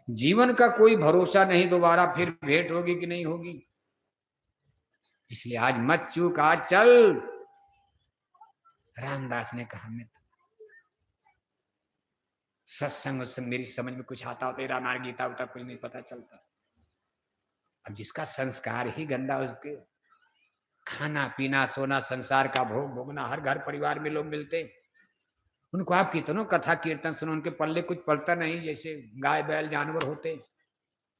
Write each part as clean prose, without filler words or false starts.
जीवन का कोई भरोसा नहीं, दोबारा फिर भेंट होगी कि नहीं होगी। इसलिए आज मत चूक, आज चल। रामदास ने कहा मित्र, सत्संग उससे मेरी समझ में कुछ आता होता, रामायण गीता उता कुछ नहीं पता चलता। अब जिसका संस्कार ही गंदा, उसके खाना पीना सोना संसार का भोग भोगना, हर घर परिवार में लोग मिलते, उनको आप कितनों कथा कीर्तन सुनो, उनके पल्ले कुछ पड़ता नहीं, जैसे गाय बैल जानवर होते।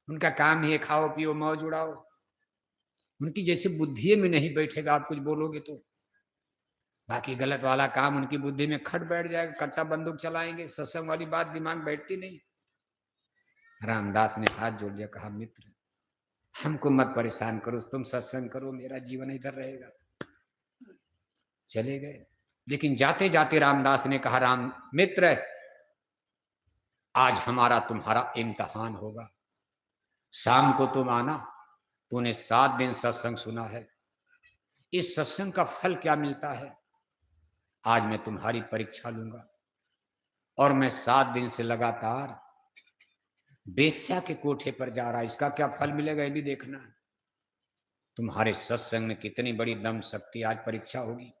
उनका काम ही है खाओ पियो मौज उड़ाओ। उनकी जैसे बुद्धि में नहीं बैठेगा आप कुछ बोलोगे तो। बाकी गलत वाला काम उनकी बुद्धि में खट बैठ जाएगा, कट्टा बंदूक चलाएंगे, सत्संग वाली बात दिमाग बैठती नहीं। रामदास ने हाथ जोड़ लिया, कहा मित्र हमको मत परेशान करो, तुम सत्संग करो, मेरा जीवन इधर रहेगा। चले गए। लेकिन जाते जाते रामदास ने कहा, राम मित्र आज हमारा तुम्हारा इम्तिहान होगा। शाम को तुम आना, तूने 7 दिन सत्संग सुना है, इस सत्संग का फल क्या मिलता है, आज मैं तुम्हारी परीक्षा लूंगा। और मैं 7 दिन से लगातार बेश्या के कोठे पर जा रहा, इसका क्या फल मिलेगा ये भी देखना है। तुम्हारे सत्संग में कितनी बड़ी दम शक्ति, आज परीक्षा होगी।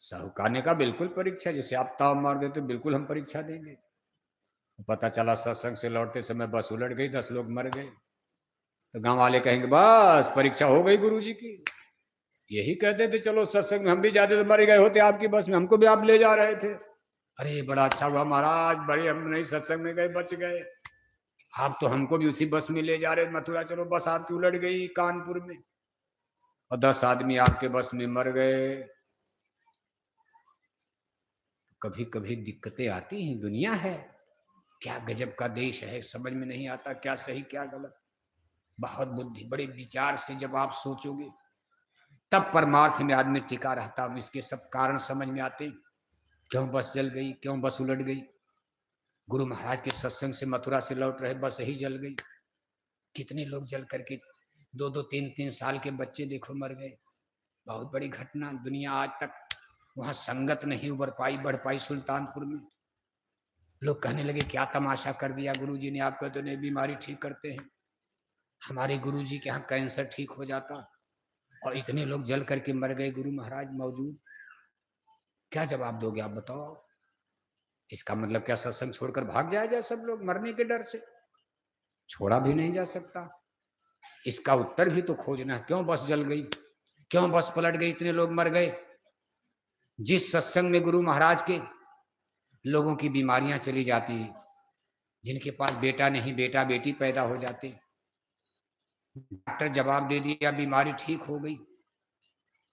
साहूकार ने कहा बिल्कुल परीक्षा, जैसे आप ताव मार देते तो बिल्कुल हम परीक्षा देंगे। पता चला सत्संग से लौटते समय बस उलट गई, 10 लोग मर गए। तो गांव वाले कहेंगे बस परीक्षा हो गई गुरुजी की। यही कहते थे चलो सत्संग में हम भी जाते तो मर गए होते आपकी बस में, हमको भी आप ले जा रहे थे। अरे बड़ा अच्छा हुआ महाराज, बड़े हम नहीं सत्संग में गए, बच गए। आप तो हमको भी उसी बस में ले जा रहे मथुरा, चलो बस आपकी उलट गई कानपुर में, और 10 आदमी आपके बस में मर गए। कभी कभी दिक्कतें आती हैं, दुनिया है, क्या गजब का देश है, समझ में नहीं आता क्या सही क्या गलत। बहुत बुद्धि बड़े विचार से जब आप सोचोगे तब परमार्थ में आदमी टिका रहता। इसके सब कारण समझ में आते, क्यों बस जल गई, क्यों बस उलट गई। गुरु महाराज के सत्संग से मथुरा से लौट रहे, बस ही जल गई। कितने लोग जल करके 2-2 3-3 साल के बच्चे देखो मर गए। बहुत बड़ी घटना, दुनिया आज तक वहां संगत नहीं उबर पाई बढ़ पाई। सुल्तानपुर में लोग कहने लगे क्या तमाशा कर दिया गुरुजी ने, आप कहते नहीं बीमारी ठीक करते हैं। हमारे गुरुजी के यहाँ कैंसर ठीक हो जाता, और इतने लोग जल करके मर गए, गुरु महाराज मौजूद। क्या जवाब दोगे आप बताओ। इसका मतलब क्या सत्संग छोड़कर भाग जाए सब लोग मरने के डर से? छोड़ा भी नहीं जा सकता। इसका उत्तर भी तो खोजना है, क्यों बस जल गई, क्यों बस पलट गई, इतने लोग मर गए। जिस सत्संग में गुरु महाराज के लोगों की बीमारियां चली जाती, जिनके पास बेटा नहीं बेटा बेटी पैदा हो जाते, डॉक्टर जवाब दे दिया बीमारी ठीक हो गई,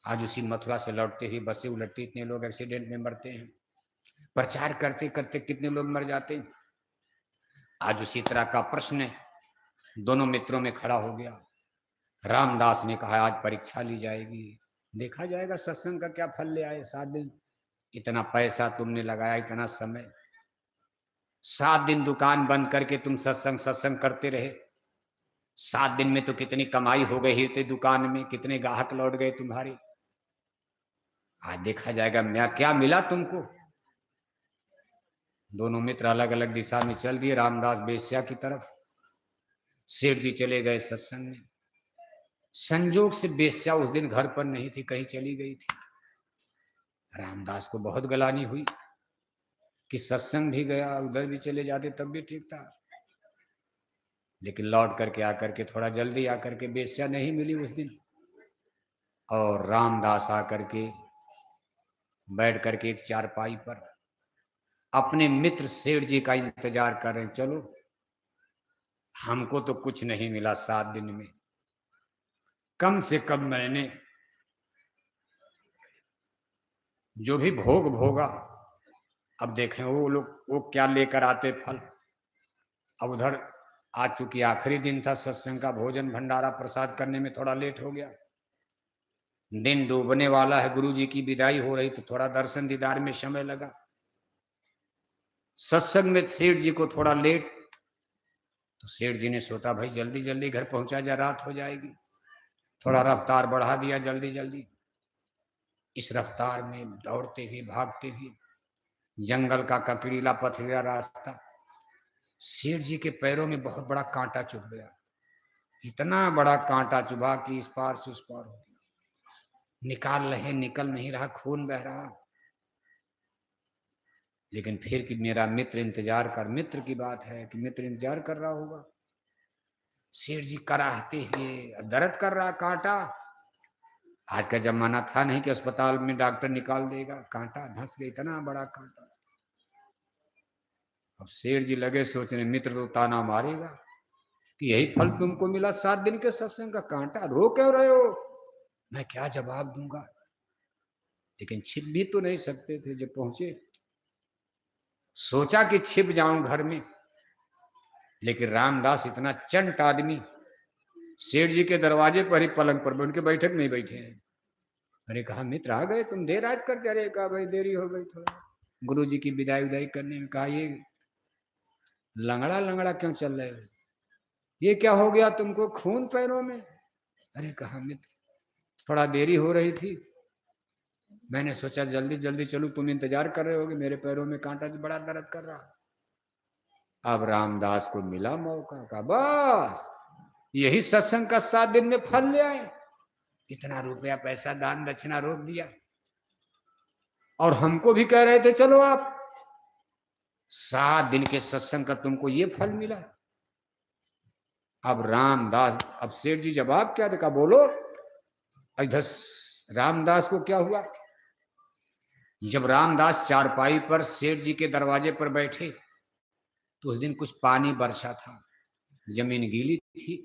आज उसी मथुरा से लौटते ही बसें उलटती, इतने लोग एक्सीडेंट में मरते हैं। प्रचार करते करते कितने लोग मर जाते हैं। आज उसी तरह का प्रश्न दोनों मित्रों में खड़ा हो गया। रामदास ने कहा आज परीक्षा ली जाएगी, देखा जाएगा सत्संग का क्या फल ले आए। 7 दिन इतना पैसा तुमने लगाया, इतना समय, 7 दिन दुकान बंद करके तुम सत्संग सत्संग करते रहे। 7 दिन में तो कितनी कमाई हो गई थी दुकान में, कितने ग्राहक लौट गए तुम्हारे। आज देखा जाएगा मैं क्या मिला तुमको। दोनों मित्र अलग अलग दिशा में चल दिए। रामदास बेश्या की तरफ, सेठ जी चले गए सत्संग में। संजोग से बेश्या उस दिन घर पर नहीं थी, कहीं चली गई थी। रामदास को बहुत गलानी हुई कि सत्संग भी गया, उधर भी चले जाते तब भी ठीक था। लेकिन लौट करके आकर के थोड़ा जल्दी आकर के बेश्या नहीं मिली उस दिन, और रामदास आकर के बैठ करके एक चारपाई पर अपने मित्र सेठ जी का इंतजार कर रहे हैं। चलो हमको तो कुछ नहीं मिला 7 दिन में, कम से कम मैंने जो भी भोग भोगा, अब देखें वो लोग वो क्या लेकर आते फल। अब उधर आज चूंकि आखिरी दिन था सत्संग का, भोजन भंडारा प्रसाद करने में थोड़ा लेट हो गया। दिन डूबने वाला है, गुरु जी की विदाई हो रही, तो थोड़ा दर्शन दीदार में समय लगा। सत्संग में सेठ जी को थोड़ा लेट, तो सेठ जी ने सोचा भाई जल्दी जल्दी घर पहुंचा जा, रात हो जाएगी। थोड़ा रफ्तार बढ़ा दिया जल्दी जल्दी। इस रफ्तार में दौड़ते हुए भागते हुए, जंगल का ककड़ीला पथरीला रास्ता, सेठ जी के पैरों में बहुत बड़ा कांटा चुभ गया, इतना बड़ा कांटा चुभा कि इस पार से उस पार हो गया। निकाल रहे, निकल नहीं रहा, खून बह रहा। लेकिन फिर कि मेरा मित्र इंतजार कर, मित्र की बात है कि मित्र इंतजार कर रहा होगा। सेठ जी कराहते हुए, दर्द कर रहा कांटा। आज का जमाना था नहीं कि अस्पताल में डॉक्टर निकाल देगा, कांटा धंस गया, इतना बड़ा कांटा। अब सेठ जी लगे सोचने, मित्र तो ताना मारेगा कि यही फल तुमको मिला 7 दिन के सत्संग का, कांटा रो क्यों रहे हो? मैं क्या जवाब दूंगा, लेकिन छिप भी तो नहीं सकते थे। जब पहुंचे सोचा कि छिप जाऊं घर में, लेकिन रामदास इतना चंट आदमी, सेठ जी के दरवाजे पर ही पलंग पर उनके बैठक में ही बैठे हैं। अरे कहा मित्र आ गए, तुम देर आज करते? अरे कहा भाई देरी हो गई थोड़ा, गुरु जी की विदाई उदाई करने में। कहा ये लंगड़ा लंगड़ा क्यों चल रहे हो, ये क्या हो गया तुमको, खून पैरों में? अरे कहा मित्र थोड़ा देरी हो रही थी, मैंने सोचा जल्दी जल्दी चलूं, तुम इंतजार कर रहे होगे, मेरे पैरों में कांटा बड़ा दर्द कर रहा। अब रामदास को मिला मौका, का बस यही सत्संग का 7 दिन में फल ले आए। इतना रुपया पैसा दान दक्षिणा रोक दिया, और हमको भी कह रहे थे चलो आप, 7 दिन के सत्संग का तुमको ये फल मिला। अब रामदास, अब सेठ जी जवाब क्या देखा, बोलो। इधर रामदास को क्या हुआ, जब रामदास चारपाई पर सेठ जी के दरवाजे पर बैठे तो उस दिन कुछ पानी बरसा था, जमीन गीली थी।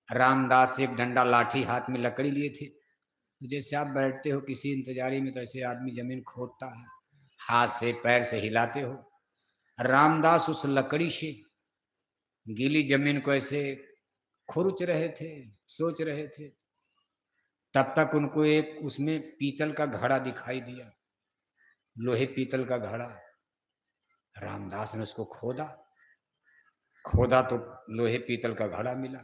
रामदास एक डंडा लाठी हाथ में लकड़ी लिए थे, तो जैसे आप बैठते हो किसी इंतजारी में, तो ऐसे आदमी जमीन खोदता है, हाथ से पैर से हिलाते हो। रामदास उस लकड़ी से गीली जमीन को ऐसे खुरच रहे थे, सोच रहे थे। तब तक उनको एक उसमें पीतल का घड़ा दिखाई दिया, लोहे पीतल का घड़ा। रामदास ने उसको खोदा, खोदा तो लोहे पीतल का घड़ा मिला।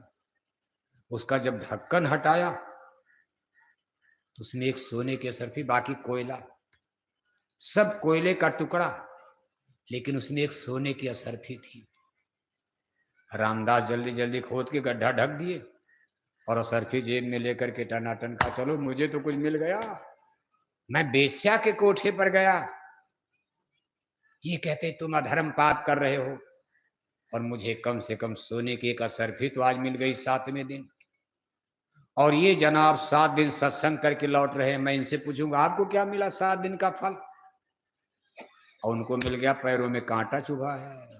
उसका जब ढक्कन हटाया तो उसमें एक सोने की असरफी, बाकी कोयला, सब कोयले का टुकड़ा, लेकिन उसमें एक सोने की असरफी थी। रामदास जल्दी जल्दी खोद के गड्ढा ढक दिए और असरफी जेब में लेकर के टनाटन कहा चलो मुझे तो कुछ मिल गया, मैं बेश्या के कोठे पर गया, ये कहते तुम अधर्म पाप कर रहे हो, और मुझे कम से कम सोने की एक असरफी तो आज मिल गई 7वें दिन। और ये जनाब 7 दिन सत्संग करके लौट रहे हैं, मैं इनसे पूछूंगा आपको क्या मिला 7 दिन का फल? और उनको मिल गया पैरों में कांटा चुभा है।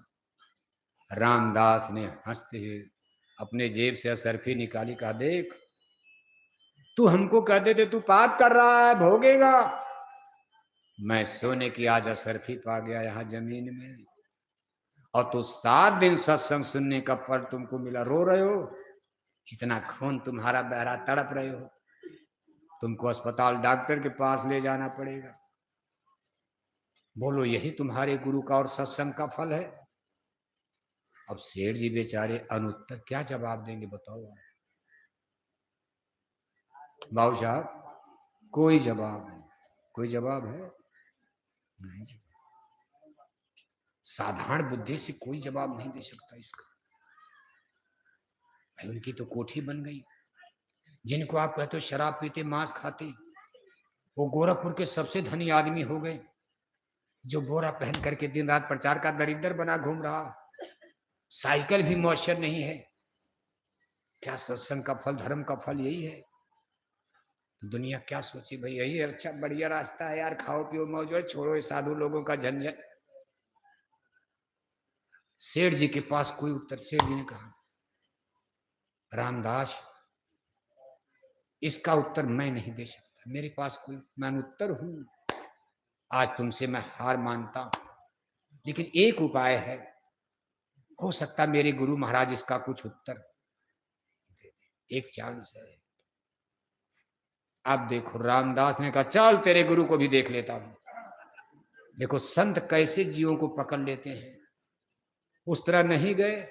रामदास ने हंसते हुए अपने जेब से असरफी निकाली, कहा देख तू हमको कह देते तू पाप कर रहा है, भोगेगा, मैं सोने की आज असरफी पा गया यहाँ जमीन में, और तू 7 दिन सत्संग सुनने का फल तुमको मिला, रो रहे हो, इतना खून तुम्हारा बह रहा, तड़प रहे हो, तुमको अस्पताल डॉक्टर के पास ले जाना पड़ेगा, बोलो यही तुम्हारे गुरु का और सत्संग का फल है। अब सेठ जी बेचारे अनुत्तर क्या जवाब देंगे बताओ आप? बाबू साहब कोई जवाब नहीं, कोई जवाब है नहीं, साधारण बुद्धि से कोई जवाब नहीं दे सकता इसका। भाई उनकी तो कोठी बन गई, जिनको आप कहते हो शराब पीते मांस खाते, वो गोरखपुर के सबसे धनी आदमी हो गए, जो बोरा पहन करके दिन रात प्रचार का दरिद्र बना घूम रहा, साइकिल भी मौसर नहीं है। क्या सत्संग का फल, धर्म का फल यही है? तो दुनिया क्या सोची, भाई यही अच्छा बढ़िया रास्ता है यार, खाओ पियो मौज, छोड़ो ये साधु लोगों का झंझट। सेठ जी के पास कोई उत्तर, सेठ जी ने कहा रामदास इसका उत्तर मैं नहीं दे सकता, मेरे पास कोई, मैं उत्तर हूं, आज तुमसे मैं हार मानता हूं, लेकिन एक उपाय है, हो सकता मेरे गुरु महाराज इसका कुछ उत्तर, एक चांस है। अब देखो रामदास ने कहा चल तेरे गुरु को भी देख लेता हूं। देखो संत कैसे जीवों को पकड़ लेते हैं, उस तरह नहीं गए।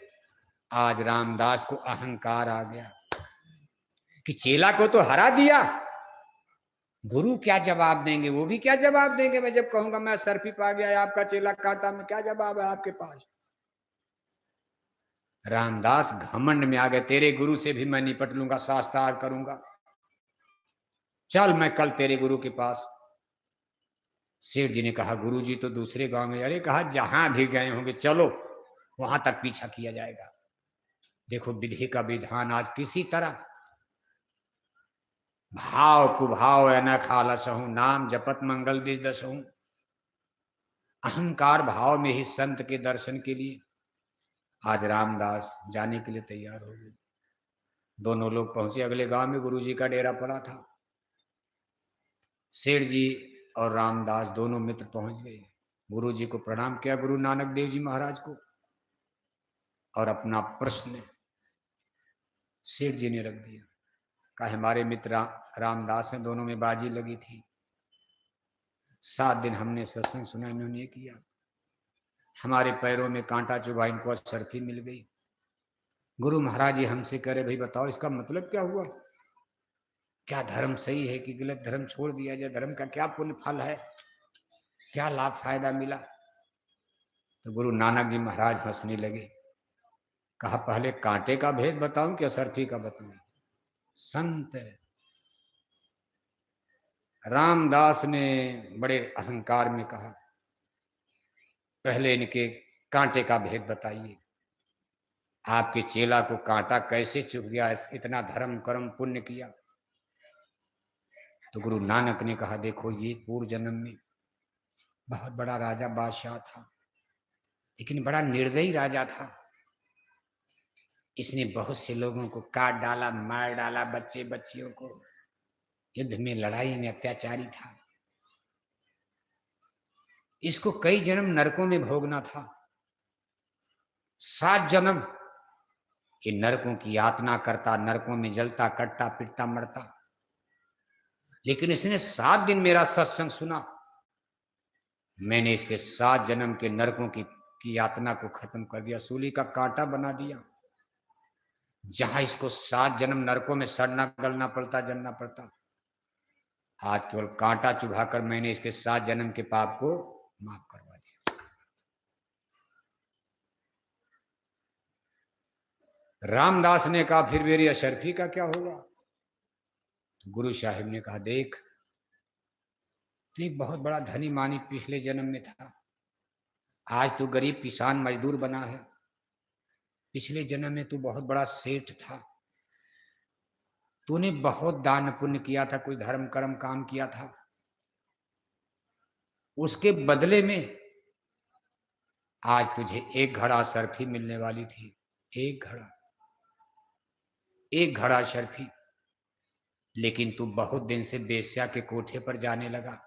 आज रामदास को अहंकार आ गया कि चेला को तो हरा दिया, गुरु क्या जवाब देंगे, वो भी क्या जवाब देंगे, मैं जब कहूंगा मैं सरफी पा गया आपका चेला कांटा में, क्या जवाब है आपके पास? रामदास घमंड में आ गए, तेरे गुरु से भी मैं निपट लूंगा, शास्त्रार्थ करूंगा, चल मैं कल तेरे गुरु के पास। सेठ जी ने कहा गुरु जी तो दूसरे गांव में। अरे कहा जहां भी गए होंगे चलो, वहां तक पीछा किया जाएगा। देखो विधि का विधान आज किसी तरह भाव कुभाव न खालसहूं, नाम जपत मंगल दिस दसहूं। अहंकार भाव में ही संत के दर्शन के लिए आज रामदास जाने के लिए तैयार हो गए। दोनों लोग पहुंचे अगले गांव में, गुरु जी का डेरा पड़ा था। सेठ जी और रामदास दोनों मित्र पहुंच गए, गुरु जी को प्रणाम किया, गुरु नानक देव जी महाराज को, और अपना प्रश्न सेठ जी ने रख दिया। कहा हमारे मित्र रामदास हैं, दोनों में बाजी लगी थी, 7 दिन हमने सत्संग सुना, इन्होंने किया, हमारे पैरों में कांटा चुभा, इनको सरफी मिल गई। गुरु महाराज जी हमसे कह रहे भाई बताओ इसका मतलब क्या हुआ, क्या धर्म सही है कि गलत, धर्म छोड़ दिया जाए, धर्म का क्या पुण्य फल है, क्या लाभ फायदा मिला। तो गुरु नानक जी महाराज हंसने लगे, कहा पहले कांटे का भेद बताऊं कि असरफी का बताऊं। संत रामदास ने बड़े अहंकार में कहा पहले इनके कांटे का भेद बताइए, आपके चेला को कांटा कैसे चुभ गया, इतना धर्म कर्म पुण्य किया। तो गुरु नानक ने कहा देखो ये पूर्व जन्म में बहुत बड़ा राजा बादशाह था, लेकिन बड़ा निर्दयी राजा था, इसने बहुत से लोगों को काट डाला, मार डाला, बच्चे बच्चियों को, युद्ध में लड़ाई में अत्याचारी था, इसको कई जन्म नरकों में भोगना था, 7 जन्म ये नरकों की यातना करता, नरकों में जलता, कटता, पिटता, मरता, लेकिन इसने 7 दिन मेरा सत्संग सुना, मैंने इसके 7 जन्म के नरकों की यातना को खत्म कर दिया, सूली का कांटा बना दिया। जहां इसको 7 जन्म नरकों में सड़ना गलना पड़ता, जलना पड़ता, आज केवल कांटा चुभाकर मैंने इसके 7 जन्म के पाप को माफ करवा दिया। रामदास ने कहा फिर मेरी अशरफी का क्या होगा। तो गुरु साहिब ने कहा देख तू एक बहुत बड़ा धनी मानी पिछले जन्म में था, आज तू गरीब किसान मजदूर बना है, पिछले जन्म में तू बहुत बड़ा सेठ था, तूने बहुत दान पुण्य किया था, कुछ धर्म कर्म काम किया था, उसके बदले में आज तुझे 1 घड़ा सरफी मिलने वाली थी, 1 घड़ा शर्फी, लेकिन तू बहुत दिन से बेश्या के कोठे पर जाने लगा,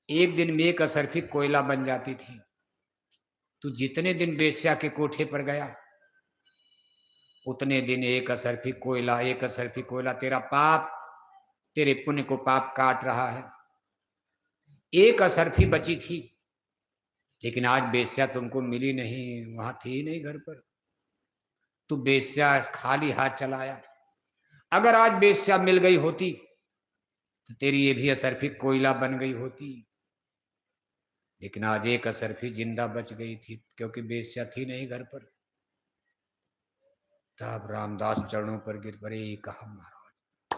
एक दिन में 1 असरफी कोयला बन जाती थी, तू जितने दिन बेश्या के कोठे पर गया उतने दिन 1 असरफी कोयला, 1 असरफी कोयला, तेरा पाप तेरे पुण्य को पाप काट रहा है। 1 असरफी बची थी, लेकिन आज बेश्या तुमको मिली नहीं, वहां थी नहीं घर पर, तू बेश्या खाली हाथ चलाया। अगर आज बेश्या मिल गई होती तो तेरी ये भी असरफी कोयला बन गई होती, लेकिन आज 1 असरफी जिंदा बच गई थी, क्योंकि बेश्या थी नहीं घर पर। तब रामदास चरणों पर गिर पड़े, कहा महाराज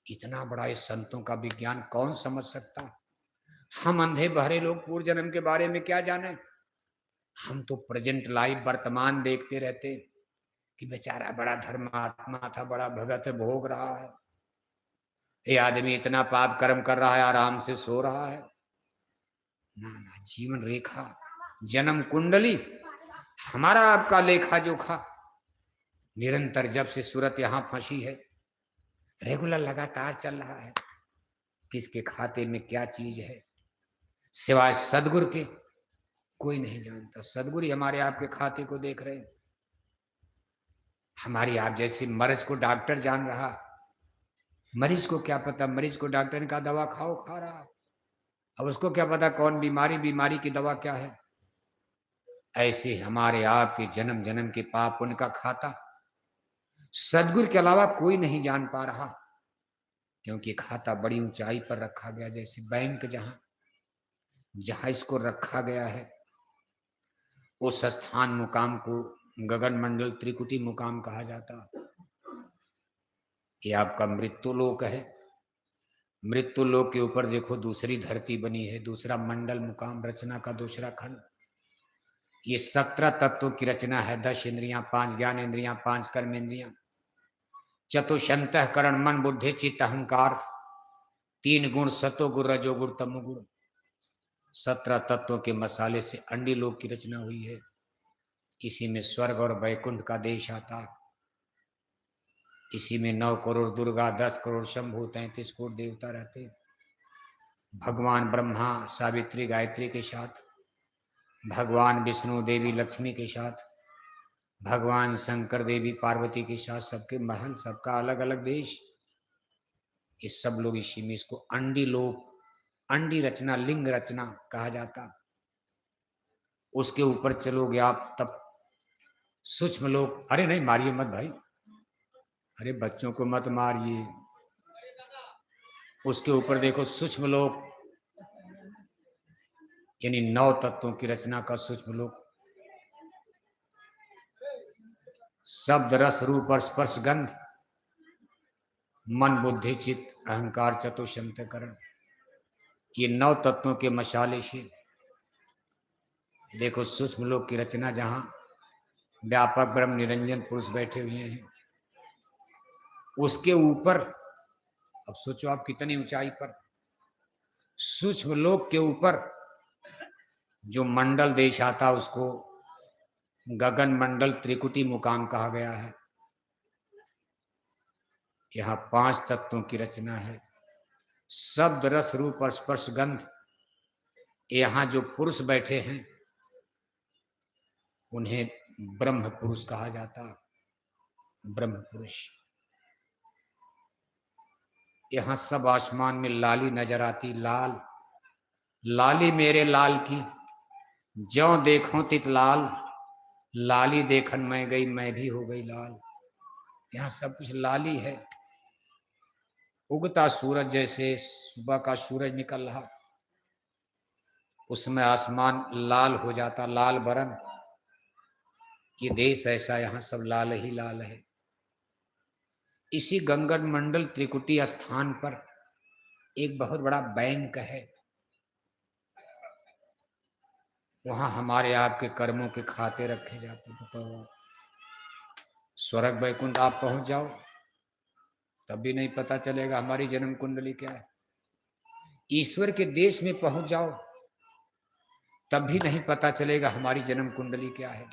इतना बड़ा इस संतों का विज्ञान कौन समझ सकता, हम अंधे बहरे लोग पूर्व जन्म के बारे में क्या जाने, हम तो प्रेजेंट लाइफ वर्तमान देखते रहते कि बेचारा बड़ा धर्मात्मा था, बड़ा भगत है, भोग रहा है, ये आदमी इतना पाप कर्म कर रहा है, आराम से सो रहा है। ना ना, जीवन रेखा, जन्म कुंडली, हमारा आपका लेखा जोखा निरंतर जब से सूरत यहां फंसी है रेगुलर लगातार चल रहा है, किसके खाते में क्या चीज है सिवाय सदगुरु के कोई नहीं जानता। सदगुरु हमारे आपके खाते को देख रहे हैं, हमारी आप जैसे मरीज को डॉक्टर जान रहा, मरीज को क्या पता, मरीज को डॉक्टर ने कहा दवा खाओ, खा रहा, अब उसको क्या पता कौन बीमारी की दवा क्या है। ऐसे हमारे आपके जन्म जन्म के पाप उनका खाता सदगुरु के अलावा कोई नहीं जान पा रहा, क्योंकि खाता बड़ी ऊंचाई पर रखा गया, जैसे बैंक जहां इसको रखा गया है उस स्थान मुकाम को गगन मंडल त्रिकुटी मुकाम कहा जाता। ये आपका मृत्यु लोक है। मृत्यु लोक के ऊपर देखो दूसरी धरती बनी है, दूसरा मंडल मुकाम, रचना का दूसरा खंड। ये 17 तत्वों की रचना है। 10 इंद्रियां, 5 ज्ञान इंद्रियां, 5 कर्म इंद्रियां, चतुष्अंतःकरण मन बुद्धि चित्त अहंकार, 3 गुण सतोगुण रजोगुण तमोगुण। 17 तत्वों के मसाले से अंडी लोक की रचना हुई है। इसी में स्वर्ग और वैकुंठ का देश आता। इसी में 9 करोड़ दुर्गा, 10 करोड़ शंभु, 33 करोड़ देवता रहते। भगवान ब्रह्मा सावित्री गायत्री के साथ, भगवान विष्णु देवी लक्ष्मी के साथ, भगवान शंकर देवी पार्वती के साथ, सबके महल, सबका अलग अलग देश। ये सब लोग इसी में, इसको अंडी लोक, अंडी रचना, लिंग रचना कहा जाता। उसके ऊपर चलोगे आप तब सूक्ष्म लोक। अरे नहीं मारिए मत भाई, अरे बच्चों को मत मारिए। उसके ऊपर देखो सूक्ष्म लोक, यानी 9 तत्वों की रचना का सूक्ष्म लोक। शब्द रस रूप और स्पर्श गंध, मन बुद्धि चित्त अहंकार चतुष्अंतःकरण, ये 9 तत्वों के मसाले से देखो सूक्ष्म लोक की रचना, जहां व्यापक ब्रह्म निरंजन पुरुष बैठे हुए हैं। उसके ऊपर अब सोचो आप कितनी ऊंचाई पर, सूक्ष्म लोक के ऊपर जो मंडल देश आता, उसको गगन मंडल त्रिकुटी मुकाम कहा गया है। यहाँ 5 तत्वों की रचना है। शब्द रस रूप और स्पर्श गंध, यहाँ जो पुरुष बैठे हैं उन्हें ब्रह्म पुरुष कहा जाता। ब्रह्म पुरुष। यहाँ सब आसमान में लाली नजर आती। लाल लाली मेरे लाल की, ज्यों देखो तित लाल, लाली देखन मैं गई, मैं भी हो गई लाल। यहाँ सब कुछ लाली है। उगता सूरज, जैसे सुबह का सूरज निकल रहा, उसमें आसमान लाल हो जाता, लाल बरन। ये देश ऐसा, यहाँ सब लाल ही लाल है। इसी गंगन मंडल त्रिकुटी स्थान पर एक बहुत बड़ा बैंक है। वहां हमारे आपके कर्मों के खाते रखे जाते। बताओ, स्वर्ग वैकुंठ आप पहुंच जाओ तब भी नहीं पता चलेगा हमारी जन्म कुंडली क्या है। ईश्वर के देश में पहुंच जाओ तब भी नहीं पता चलेगा हमारी जन्म कुंडली क्या है।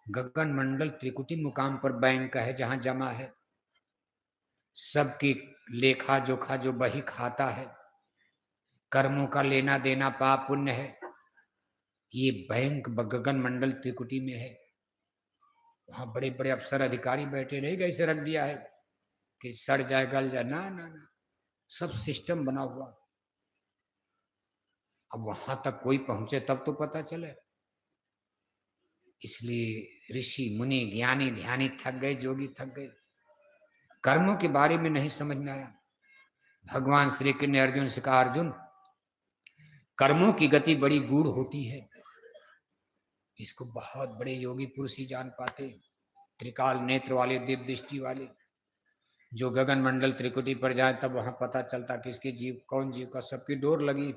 गगन मंडल त्रिकुटी मुकाम पर बैंक है, जहां जमा है सबकी लेखा जोखा, जो बही खाता है, कर्मों का लेना देना, पाप पुण्य है। ये बैंक गगन मंडल त्रिकुटी में है। वहां बड़े बड़े अफसर अधिकारी बैठे, नहीं कैसे रख दिया है कि सड़ जाए गल जाए, ना ना ना, सब सिस्टम बना हुआ। अब वहां तक कोई पहुंचे तब तो पता चले। इसलिए ऋषि मुनि ज्ञानी ध्यानी थक गए, जोगी थक गए, कर्मों के बारे में नहीं समझ में आया। भगवान श्री कृष्ण ने अर्जुन से कहा, अर्जुन कर्मों की गति बड़ी गूढ़ होती है, इसको बहुत बड़े योगी पुरुष ही जान पाते, त्रिकाल नेत्र वाले, दिव्य दृष्टि वाले। जो गगन मंडल त्रिकुटी पर जाए तब वहां पता चलता किसके जीव, कौन जीव का। सबकी डोर लगी,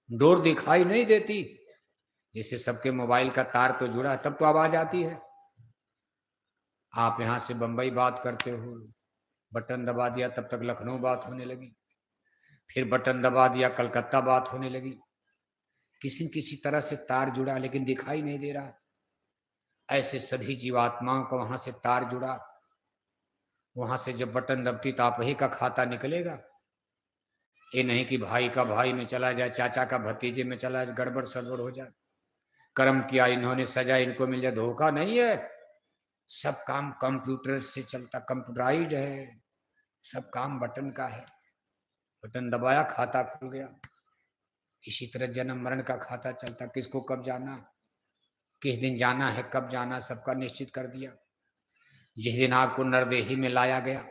डोर दिखाई नहीं देती। जैसे सबके मोबाइल का तार तो जुड़ा, तब तो आवाज आती है। आप यहां से बंबई बात करते हो, बटन दबा दिया तब तक लखनऊ बात होने लगी, फिर बटन दबा दिया कलकत्ता बात होने लगी। किसी किसी तरह से तार जुड़ा, लेकिन दिखाई नहीं दे रहा। ऐसे सभी जीवात्माओं का वहां से तार जुड़ा। वहां से जब बटन दबती तो आप ही का खाता निकलेगा। ये नहीं कि भाई का भाई में चला जाए, चाचा का भतीजे में चला जाए, गड़बड़ सड़बड़ हो जाए। कर्म किया इन्होंने, सजा इनको मिल जाए, धोखा नहीं है। सब काम कंप्यूटर से चलता, कंप्यूटराइज्ड है। सब काम बटन का है। बटन दबाया, खाता खुल गया। इसी तरह जन्म मरण का खाता चलता, किसको कब जाना, किस दिन जाना है, कब जाना, सबका निश्चित कर दिया। जिस दिन आपको नरदेही में लाया गया,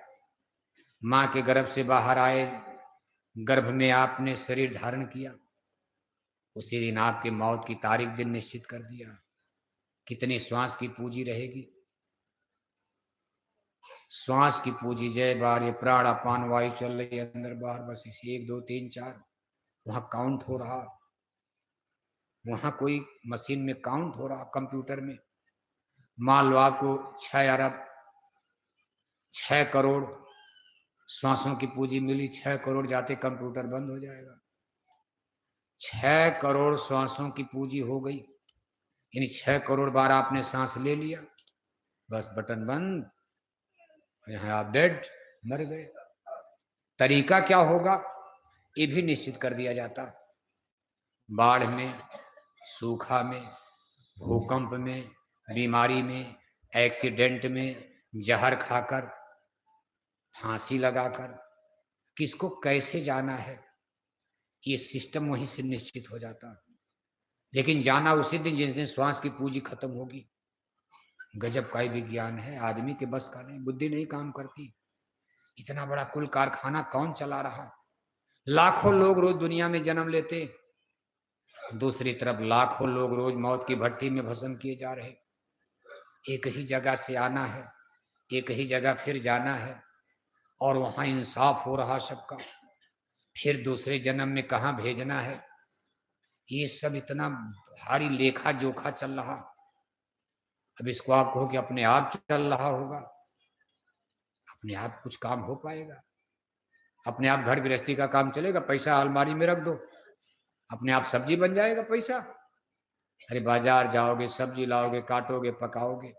मां के गर्भ से बाहर आए, गर्भ में आपने शरीर धारण किया, उसी दिन आपके मौत की तारीख दिन निश्चित कर दिया। कितनी श्वास की पूंजी रहेगी? श्वास की पूंजी, जय बार, ये प्राण अपान वायु चल रही है अंदर बाहर, बस इसी 1 2 3 4 वहां काउंट हो रहा। वहां कोई मशीन में काउंट हो रहा, कंप्यूटर में। मान लो आपको 6 अरब 6 करोड़ श्वासों की पूंजी मिली, 6 करोड़ जाते कंप्यूटर बंद हो जाएगा। 6 करोड़ श्वासों की पूंजी हो गई, यानी 6 करोड़ बार आपने सांस ले लिया, बस बटन बंद, यहाँ आप डेड, मर गए। तरीका क्या होगा ये भी निश्चित कर दिया जाता। बाढ़ में, सूखा में, भूकंप में, बीमारी में, एक्सीडेंट में, जहर खाकर, फांसी लगाकर, किसको कैसे जाना है ये सिस्टम वहीं से निश्चित हो जाता। लेकिन जाना उसी दिन जिस दिन श्वास की पूंजी खत्म होगी। गजब का विज्ञान है, आदमी के बस का नहीं, बुद्धि नहीं काम करती। इतना बड़ा कुल कारखाना कौन चला रहा? लाखों लोग रोज दुनिया में जन्म लेते, दूसरी तरफ लाखों लोग रोज मौत की भट्टी में भस्म किए जा रहे। एक ही जगह से आना है, एक ही जगह फिर जाना है, और वहां इंसाफ हो रहा सबका। फिर दूसरे जन्म में कहां भेजना है, ये सब इतना भारी लेखा जोखा चल रहा। अब इसको आप कहो कि अपने आप चल रहा होगा, अपने आप कुछ काम हो पाएगा? अपने आप घर गृहस्थी का काम चलेगा? पैसा अलमारी में रख दो, अपने आप सब्जी बन जाएगा पैसा? अरे बाजार जाओगे, सब्जी लाओगे, काटोगे, पकाओगे,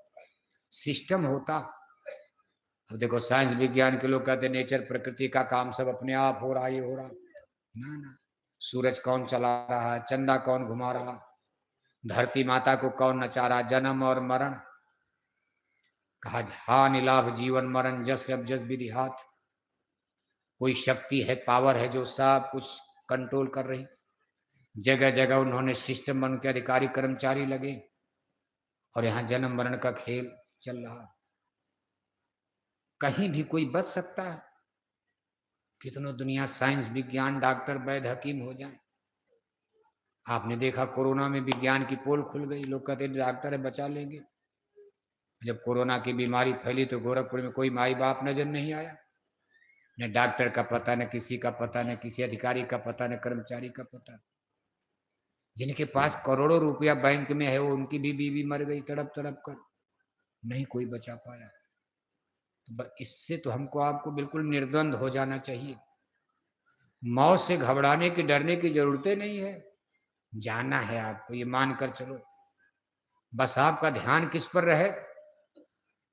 सिस्टम होता। अब देखो साइंस विज्ञान के लोग कहते हैं नेचर, प्रकृति का काम सब अपने आप हो रहा, ये हो रहा। ना ना, सूरज कौन चला रहा है, चंदा कौन घुमा रहा, धरती माता को कौन नचा रहा, जन्म और मरण। कहा हानि लाभ जीवन मरण जस अब जस विधि हाथ। कोई शक्ति है, पावर है जो सब कुछ कंट्रोल कर रही। जगह जगह उन्होंने सिस्टम बन के अधिकारी कर्मचारी लगे, और यहाँ जन्म मरण का खेल चल रहा। कहीं भी कोई बच सकता है? कितनों दुनिया साइंस विज्ञान डॉक्टर वैद्य हकीम हो जाए। आपने देखा कोरोना में विज्ञान की पोल खुल गई, लोग कहते डॉक्टर है बचा लेंगे। जब कोरोना की बीमारी फैली तो गोरखपुर में कोई माई बाप नजर नहीं आया, न डॉक्टर का पता, न किसी का पता, न किसी अधिकारी का पता, न कर्मचारी का पता। जिनके पास करोड़ों रुपया बैंक में है, वो उनकी भी बीवी मर गई तड़प तड़प कर, नहीं कोई बचा पाया। तो इससे तो हमको आपको बिल्कुल निर्द्वंद हो जाना चाहिए। मौत से घबराने की, डरने की जरूरत नहीं है। जाना है आपको, ये मानकर चलो। बस आपका ध्यान किस पर रहे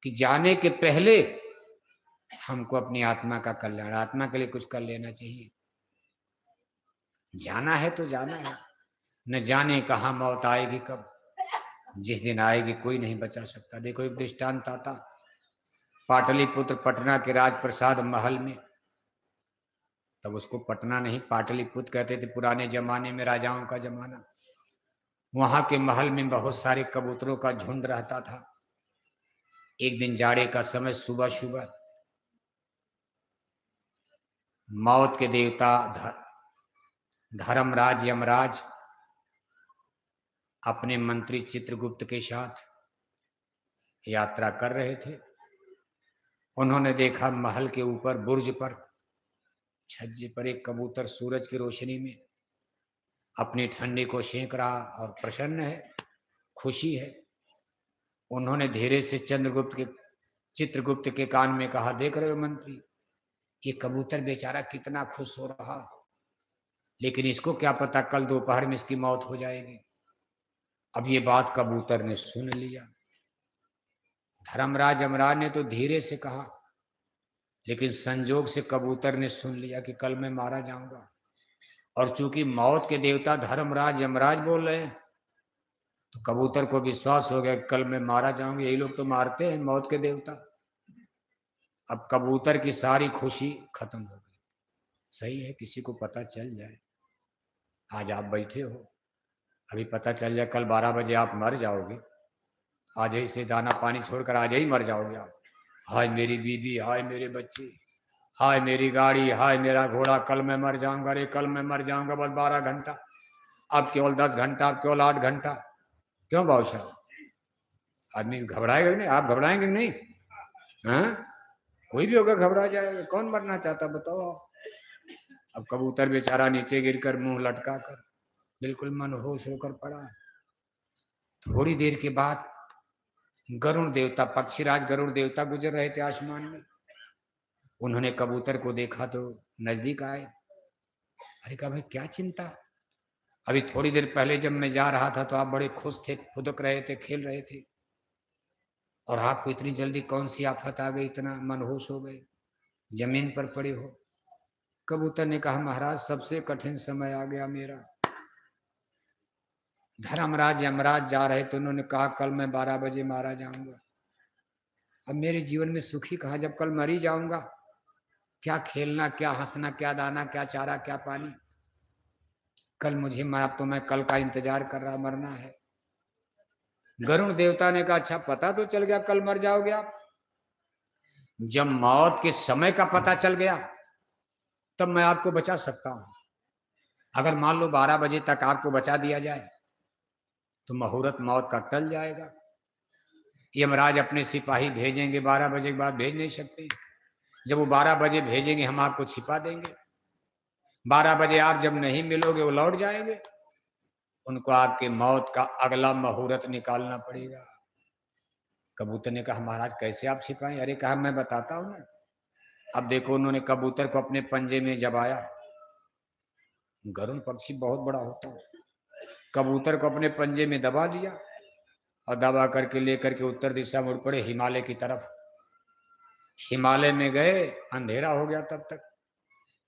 कि जाने के पहले हमको अपनी आत्मा का कल्याण, आत्मा के लिए कुछ कर लेना चाहिए। जाना है तो जाना है, न जाने कहाँ मौत आएगी कब। जिस दिन आएगी कोई नहीं बचा सकता। देखो एक दृष्टांत आता, पाटलिपुत्र पटना के राजप्रसाद महल में, तब उसको पटना नहीं पाटलिपुत्र कहते थे पुराने जमाने में, राजाओं का जमाना। वहां के महल में बहुत सारे कबूतरों का झुंड रहता था। एक दिन जाड़े का समय, सुबह सुबह मौत के देवता धर्मराज यमराज अपने मंत्री चित्रगुप्त के साथ यात्रा कर रहे थे। उन्होंने देखा महल के ऊपर बुर्ज पर, छज्जे पर एक कबूतर सूरज की रोशनी में अपनी ठंडी को सेंक रहा और प्रसन्न है, खुशी है। उन्होंने धीरे से चित्रगुप्त के कान में कहा, देख रहे हो मंत्री, ये कबूतर बेचारा कितना खुश हो रहा, लेकिन इसको क्या पता कल दोपहर में इसकी मौत हो जाएगी। अब ये बात कबूतर ने सुन लिया। धर्मराज यमराज ने तो धीरे से कहा, लेकिन संजोग से कबूतर ने सुन लिया कि कल मैं मारा जाऊंगा। और चूंकि मौत के देवता धर्मराज यमराज बोल रहे हैं, तो कबूतर को विश्वास हो गया कल मैं मारा जाऊंगा। यही लोग तो मारते हैं मौत के देवता। अब कबूतर की सारी खुशी खत्म हो गई। सही है, किसी को पता चल जाए, आज आप बैठे हो, अभी पता चल जाए कल 12 बजे आप मर जाओगे, आज ही से दाना पानी छोड़कर आज ही मर जाओगे आप। हाय मेरी बीवी, हाय मेरे बच्चे, हाय मेरी गाड़ी, हाय मेरा घोड़ा, कल मैं मर जाऊंगा, अरे कल मैं मर जाऊंगा, बस 12 घंटा, अब केवल 10 घंटा, अब केवल 8 घंटा। क्यों भाव साहब? आदमी घबराएगा नहीं? आप घबराएंगे नहीं? हाँ, कोई भी होगा घबरा जाएगा। कौन मरना चाहता बताओ आप? अब कबूतर बेचारा नीचे गिरकर मुंह लटका कर बिल्कुल मनहोश होकर पड़ा। थोड़ी देर के बाद गरुण देवता, पक्षीराज गरुण देवता गुजर रहे थे आसमान में। उन्होंने कबूतर को देखा तो नजदीक आए। अरे कहा, भाई क्या चिंता? अभी थोड़ी देर पहले जब मैं जा रहा था तो आप बड़े खुश थे, फुदक रहे थे, खेल रहे थे, और आपको इतनी जल्दी कौन सी आफत आ गई, इतना मनहूस हो गए, जमीन पर पड़े हो? कबूतर ने कहा, महाराज सबसे कठिन समय आ गया मेरा। धर्मराज यमराज जा रहे तो उन्होंने कहा कल मैं 12 बजे मारा जाऊंगा। अब मेरे जीवन में सुखी कहा, जब कल मर ही जाऊंगा, क्या खेलना, क्या हंसना, क्या दाना, क्या चारा, क्या पानी। कल मुझे मर, अब तो मैं कल का इंतजार कर रहा, मरना है। गरुण देवता ने कहा, अच्छा पता तो चल गया कल मर जाओगे आप? जब मौत के समय का पता चल गया तब मैं आपको बचा सकता हूं। अगर मान लो 12 बजे तक आपको बचा दिया जाए तो मुहूर्त मौत का टल जाएगा। यमराज अपने सिपाही भेजेंगे, 12 बजे के बाद भेज नहीं सकते। जब वो 12 बजे भेजेंगे हम आपको छिपा देंगे। 12 बजे आप जब नहीं मिलोगे वो लौट जाएंगे, उनको आपके मौत का अगला मुहूर्त निकालना पड़ेगा। कबूतर ने कहा, महाराज कैसे आप छिपाएं? अरे कहा, मैं बताता हूं ना। अब देखो, उन्होंने कबूतर को अपने पंजे में जबाया। गरुड़ पक्षी बहुत बड़ा होता है। कबूतर को अपने पंजे में दबा लिया और दबा करके लेकर के उत्तर दिशा मुड़ पड़े, हिमालय की तरफ। हिमालय में गए, अंधेरा हो गया तब तक।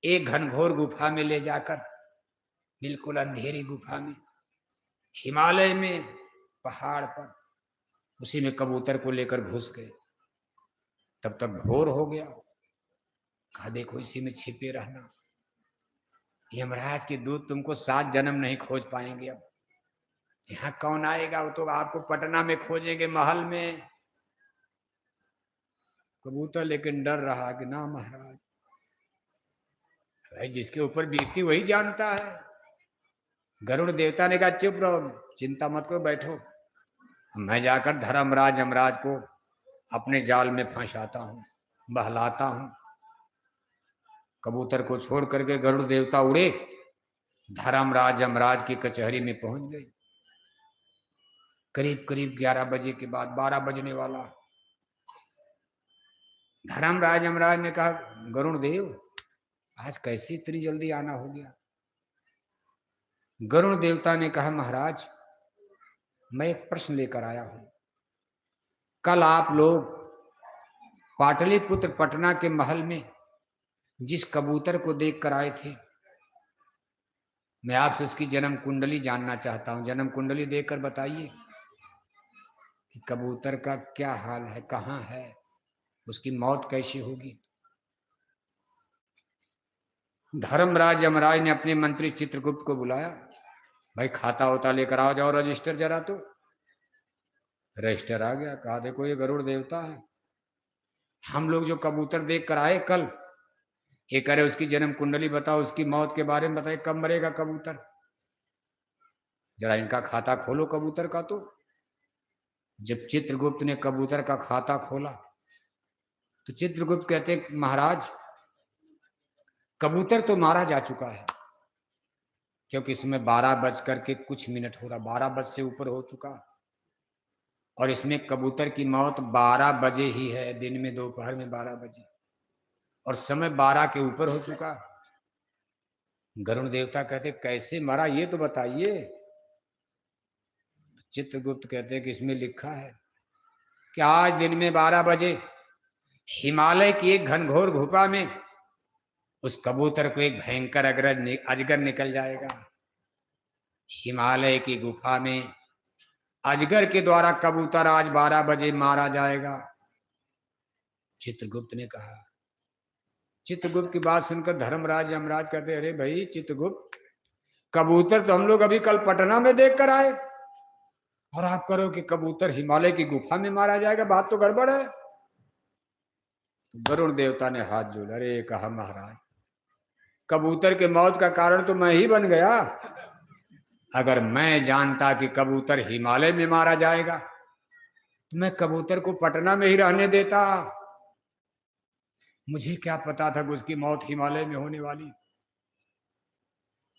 एक घनघोर गुफा में ले जाकर, बिल्कुल अंधेरी गुफा में, हिमालय में, पहाड़ पर, उसी में कबूतर को लेकर घुस गए। तब तक भोर हो गया। कहा देखो इसी में छिपे रहना, यमराज के दूत तुमको 7 जन्म नहीं खोज पाएंगे। अब यहाँ कौन आएगा? वो तो आपको पटना में खोजेंगे, महल में। कबूतर लेकिन डर रहा कि ना महाराज, भाई जिसके ऊपर बीतती वही जानता है। गरुड़ देवता ने कहा, चुप रहो, चिंता मत करो, बैठो, मैं जाकर धर्मराज यमराज को अपने जाल में फंसाता हूं, बहलाता हूं। कबूतर को छोड़ करके गरुड़ देवता उड़े, धर्मराज यमराज की कचहरी में पहुंच गए। करीब करीब 11 बजे के बाद, 12 बजने वाला। धर्मराज यमराज ने कहा, गरुड़ देव आज कैसे इतनी जल्दी आना हो गया? गरुड़ देवता ने कहा, महाराज मैं एक प्रश्न लेकर आया हूं। कल आप लोग पाटलिपुत्र पटना के महल में जिस कबूतर को देख कर आए थे, मैं आपसे उसकी जन्म कुंडली जानना चाहता हूं। जन्म कुंडली देखकर बताइए कि कबूतर का क्या हाल है, कहां है, उसकी मौत कैसी होगी। धर्मराज यमराज ने अपने मंत्री चित्रगुप्त को बुलाया, भाई खाता होता लेकर आओ, जाओ रजिस्टर जरा। तो रजिस्टर आ गया। कहा देखो ये गरुड़ देवता है, हम लोग जो कबूतर देख कर आए कल, ये करे उसकी जन्म कुंडली बताओ, उसकी मौत के बारे में बताए, कब मरेगा कबूतर, जरा इनका खाता खोलो कबूतर का। तो जब चित्रगुप्त ने कबूतर का खाता खोला तो चित्रगुप्त कहते, महाराज कबूतर तो मारा जा चुका है, क्योंकि इसमें 12 बज करके कुछ मिनट हो रहा, 12 बज से ऊपर हो चुका, और इसमें कबूतर की मौत 12 बजे ही है, दिन में, दोपहर में 12 बजे, और समय 12 के ऊपर हो चुका। गरुड़ देवता कहते, कैसे मरा ये तो बताइए। चित्रगुप्त कहते कि इसमें लिखा है कि आज दिन में 12 बजे हिमालय की एक घनघोर गुफा में उस कबूतर को एक भयंकर अजगर निकल जाएगा। हिमालय की गुफा में अजगर के द्वारा कबूतर आज 12 बजे मारा जाएगा। चित्रगुप्त ने कहा। चित्रगुप्त की बात सुनकर धर्मराज यमराज कहते, अरे भाई चित्रगुप्त, कबूतर तो हम लोग अभी कल पटना में देख कर आए, और आप करो कि कबूतर हिमालय की गुफा में मारा जाएगा, बात तो गड़बड़ है। तो गरुड़ देवता ने हाथ जोड़ा, अरे कहा महाराज, कबूतर के मौत का कारण तो मैं ही बन गया। अगर मैं जानता कि कबूतर हिमालय में मारा जाएगा मैं कबूतर को पटना में ही रहने देता। मुझे क्या पता था कि उसकी मौत हिमालय में होने वाली।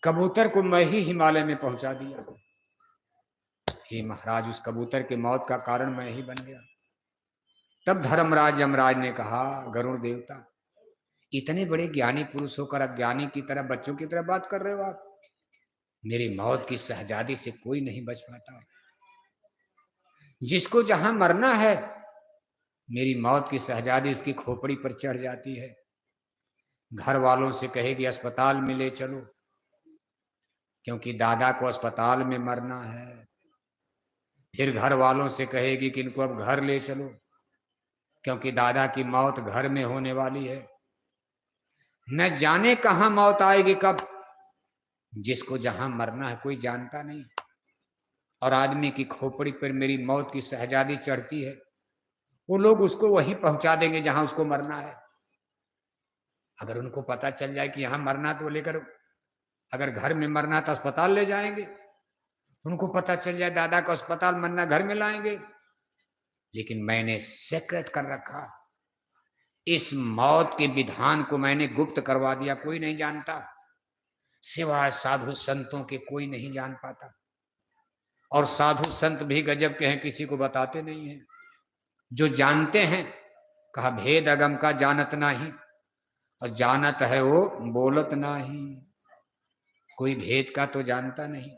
कबूतर को मैं ही हिमालय में पहुंचा दिया। हे महाराज, उस कबूतर की मौत का कारण मैं ही बन गया। तब धर्मराज यमराज ने कहा, गरुड़ देवता, इतने बड़े ज्ञानी पुरुष होकर अज्ञानी की तरह, बच्चों की तरह बात कर रहे हो आप। मेरी मौत की शहजादी से कोई नहीं बच पाता। जिसको जहां मरना है, मेरी मौत की शहजादी उसकी खोपड़ी पर चढ़ जाती है। घर वालों से कहेगी अस्पताल में ले चलो, क्योंकि दादा को अस्पताल में मरना है। फिर घर वालों से कहेगी कि इनको अब घर ले चलो, क्योंकि दादा की मौत घर में होने वाली है। न जाने कहां मौत आएगी कब। जिसको जहां मरना है कोई जानता नहीं। और आदमी की खोपड़ी पर मेरी मौत की शहजादी चढ़ती है, वो लोग उसको वहीं पहुंचा देंगे जहां उसको मरना है। अगर उनको पता चल जाए कि यहां मरना तो लेकर, अगर घर में मरना तो अस्पताल ले जाएंगे। उनको पता चल जाए दादा को अस्पताल, मरना घर में लाएंगे। लेकिन मैंने सेक्रेट कर रखा। इस मौत के विधान को मैंने गुप्त करवा दिया, कोई नहीं जानता। सिवाय साधु संतों के कोई नहीं जान पाता। और साधु संत भी गजब के हैं, किसी को बताते नहीं हैं। जो जानते हैं, कहा भेद अगम का जानत नाही, और जानत है वो बोलत नाही। कोई भेद का तो जानता नहीं,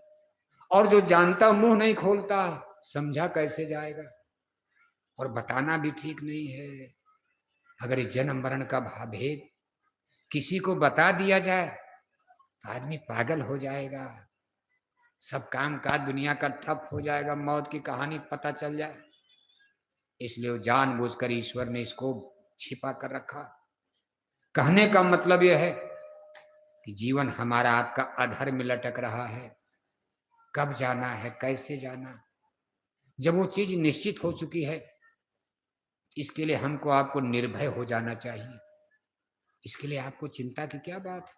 और जो जानता मुंह नहीं खोलता, समझा कैसे जाएगा। और बताना भी ठीक नहीं है। अगर इस जन्म मरण का भेद किसी को बता दिया जाए तो आदमी पागल हो जाएगा। सब काम काज दुनिया का ठप हो जाएगा, मौत की कहानी पता चल जाए। इसलिए वो जानबूझकर ईश्वर ने इसको छिपा कर रखा। कहने का मतलब यह है कि जीवन हमारा आपका अधर में लटक रहा है। कब जाना है, कैसे जाना, जब वो चीज निश्चित हो चुकी है, इसके लिए हमको आपको निर्भय हो जाना चाहिए। इसके लिए आपको चिंता की क्या बात,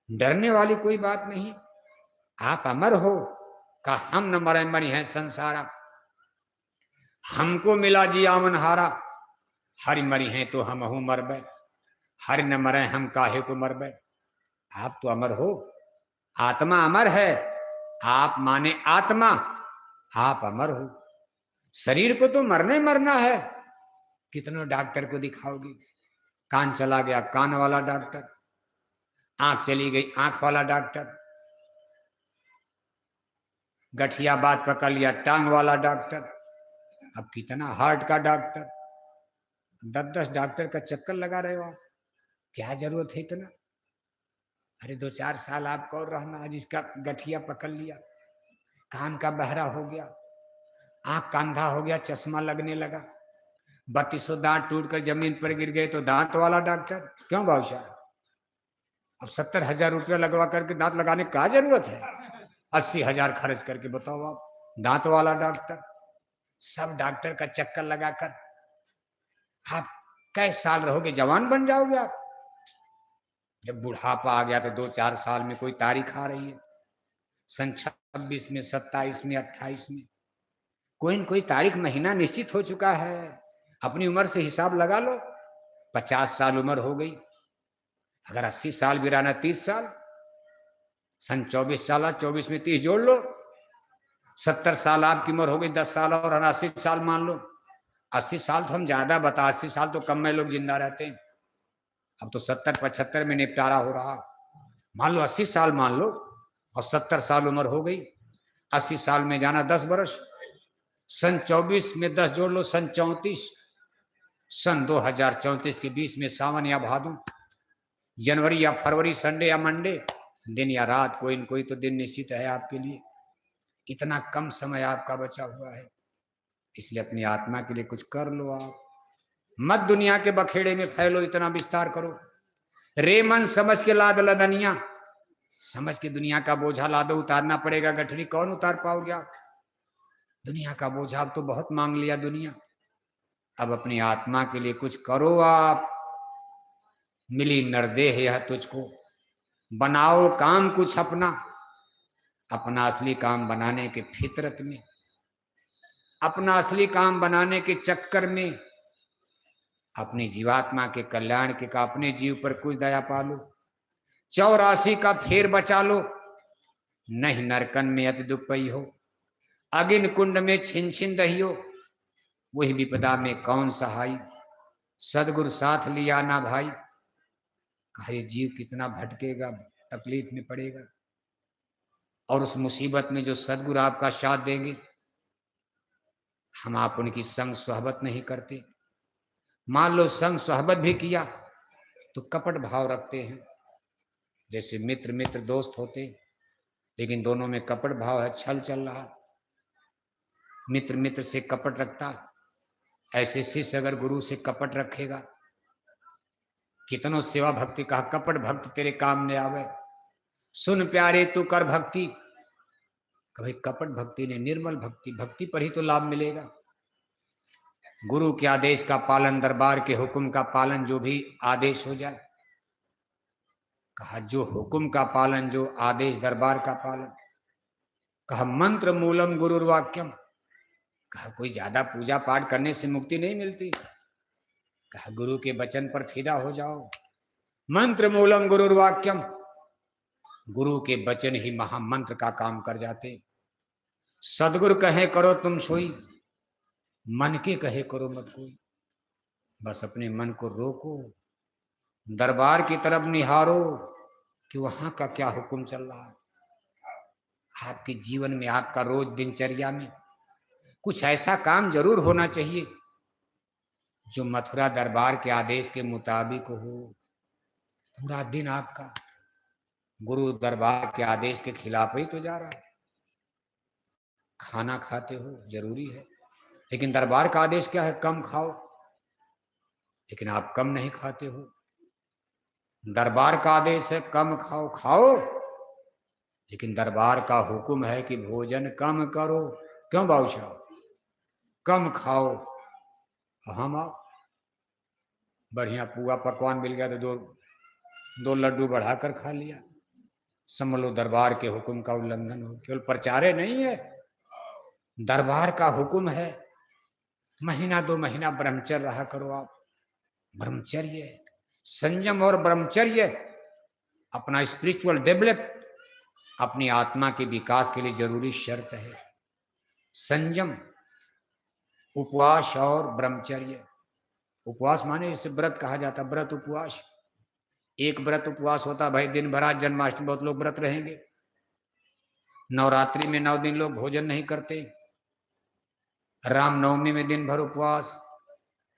डरने वाली कोई बात नहीं। आप अमर हो, का हम न मरे मरी हैं संसारा। हमको मिला जियावन हारा, हरि मरी हैं तो हम हूं मरबे। हरि न मरे हम काहे को मरबे। आप तो अमर हो, आत्मा अमर है। आप माने आत्मा, आप अमर हो। शरीर को तो मरने मरना है। कितनों डॉक्टर को दिखाओगी, कान चला गया कान वाला डॉक्टर, आंख चली गई आंख वाला डॉक्टर, गठिया बात पकड़ लिया टांग वाला डॉक्टर, अब कितना हार्ट का डॉक्टर। 10-10 डॉक्टर का चक्कर लगा रहे हो आप, क्या जरूरत है इतना। अरे 2-4 साल आपको और रहना। आज इसका गठिया पकड़ लिया, कान का बहरा हो गया, आंख का अंधा हो गया, चश्मा लगने लगा, 3200 दांत टूटकर जमीन पर गिर गए तो दांत वाला डॉक्टर। क्यों बादशाह, अब 70,000 रुपया लगवा करके दांत लगाने का जरूरत है। 80,000 खर्च करके बताओ आप, दांत वाला डॉक्टर। सब डॉक्टर का चक्कर लगाकर आप कैसे साल रहोगे, जवान बन जाओगे आप। जब बुढ़ापा आ गया तो 2-4 साल में कोई तारीख आ रही है, सन 26 में, 27 में, 28 में, कोई न कोई तारीख महीना निश्चित हो चुका है। अपनी उम्र से हिसाब लगा लो। 50 साल उम्र हो गई, अगर 80 साल भी रहना, 30 साल, सन 24 साल, 24 में 30 जोड़ लो, 70 साल आपकी उम्र हो गई, 10 साल और 80 साल मान लो। 80 साल तो हम ज्यादा बता, 80 साल तो कम में लोग जिंदा रहते हैं। अब तो 70-75 में निपटारा हो रहा। मान लो 80 साल मान लो, और 70 साल उम्र हो गई। 80 साल में जाना 10 वर्ष, सन 24 में 10 जोड़ लो, सन 34, सन 2034 के 20 में सावन या भादो, जनवरी या फरवरी, संडे या मंडे, दिन या रात, कोई न कोई तो दिन निश्चित है आपके लिए। इतना कम समय आपका बचा हुआ है, इसलिए अपनी आत्मा के लिए कुछ कर लो आप। मत दुनिया के बखेड़े में फैलो, इतना विस्तार करो। रे मन समझ के लाद लदनिया, समझ के दुनिया का बोझा लादो, उतारना पड़ेगा गठरी, कौन उतार पाओगे आप। दुनिया का बोझा अब तो बहुत मांग लिया दुनिया। अब अपनी आत्मा के लिए कुछ करो आप। मिली नरदेह यह तुझको, बनाओ काम कुछ अपना, अपना असली काम बनाने के फितरत में। अपना असली काम बनाने के चक्कर में अपनी जीवात्मा के कल्याण के का अपने जीव पर कुछ दया पालो, 84 का फेर बचा लो, नहीं नरकन में अति दुपई हो, अगिन कुंड में छिन छिन दहियो, वही विपदा में कौन सहाय, सदगुरु साथ लिया ना भाई। कहा ये जीव कितना भटकेगा, तकलीफ में पड़ेगा, और उस मुसीबत में जो सदगुरु आपका साथ देंगे, हम आप उनकी संग सोहबत नहीं करते। मान लो संग सोहबत भी किया तो कपट भाव रखते हैं, जैसे मित्र मित्र दोस्त होते, लेकिन दोनों में कपट भाव है, छल चल रहा, मित्र मित्र से कपट रखता, ऐसे शिष्य अगर गुरु से कपट रखेगा, कितनों सेवा भक्ति कहा कपट भक्त तेरे काम ने आवे, सुन प्यारे तू कर भक्ति। कभी कपट भक्ति ने निर्मल भक्ति, भक्ति पर ही तो लाभ मिलेगा। गुरु के आदेश का पालन, दरबार के हुक्म का पालन, जो भी आदेश हो जाए, कहा जो हुक्म का पालन, जो आदेश दरबार का पालन। कहा मंत्र मूलम गुरुर्वाक्यम, कहा कोई ज्यादा पूजा पाठ करने से मुक्ति नहीं मिलती, कहा गुरु के वचन पर फिदा हो जाओ। मंत्र मूलम गुरुर्वाक्यम, गुरु के वचन ही महामंत्र का काम कर जाते। सदगुरु कहे करो तुम सोई, मन के कहे करो मत कोई। बस अपने मन को रोको, दरबार की तरफ निहारो कि वहां का क्या हुक्म चल रहा है। आपके जीवन में, आपका रोज दिनचर्या में कुछ ऐसा काम जरूर होना चाहिए जो मथुरा दरबार के आदेश के मुताबिक हो। पूरा दिन आपका गुरु दरबार के आदेश के खिलाफ ही तो जा रहा है। खाना खाते हो जरूरी है, लेकिन दरबार का आदेश क्या है, कम खाओ, लेकिन आप कम नहीं खाते हो। दरबार का आदेश है कम खाओ, खाओ, लेकिन दरबार का हुक्म है कि भोजन कम करो। क्यों बाबूशाह, कम खाओ। हम आओ, बढ़िया पुआ पकवान मिल गया तो दो लड्डू बढ़ाकर खा लिया, समझ लो दरबार के हुक्म का उल्लंघन हो। केवल प्रचारे नहीं है, दरबार का हुक्म है महीना 2 महीना ब्रह्मचर्य रहा करो आप। ब्रह्मचर्य, संयम और ब्रह्मचर्य अपना स्पिरिचुअल डेवलप, अपनी आत्मा के विकास के लिए जरूरी शर्त है। संयम, उपवास और ब्रह्मचर्य। उपवास माने इसे व्रत कहा जाता, व्रत उपवास। एक व्रत उपवास होता भाई दिन भर, आज जन्माष्टमी बहुत लोग व्रत रहेंगे, नवरात्रि में 9 दिन लोग भोजन नहीं करते, रामनवमी में दिन भर उपवास,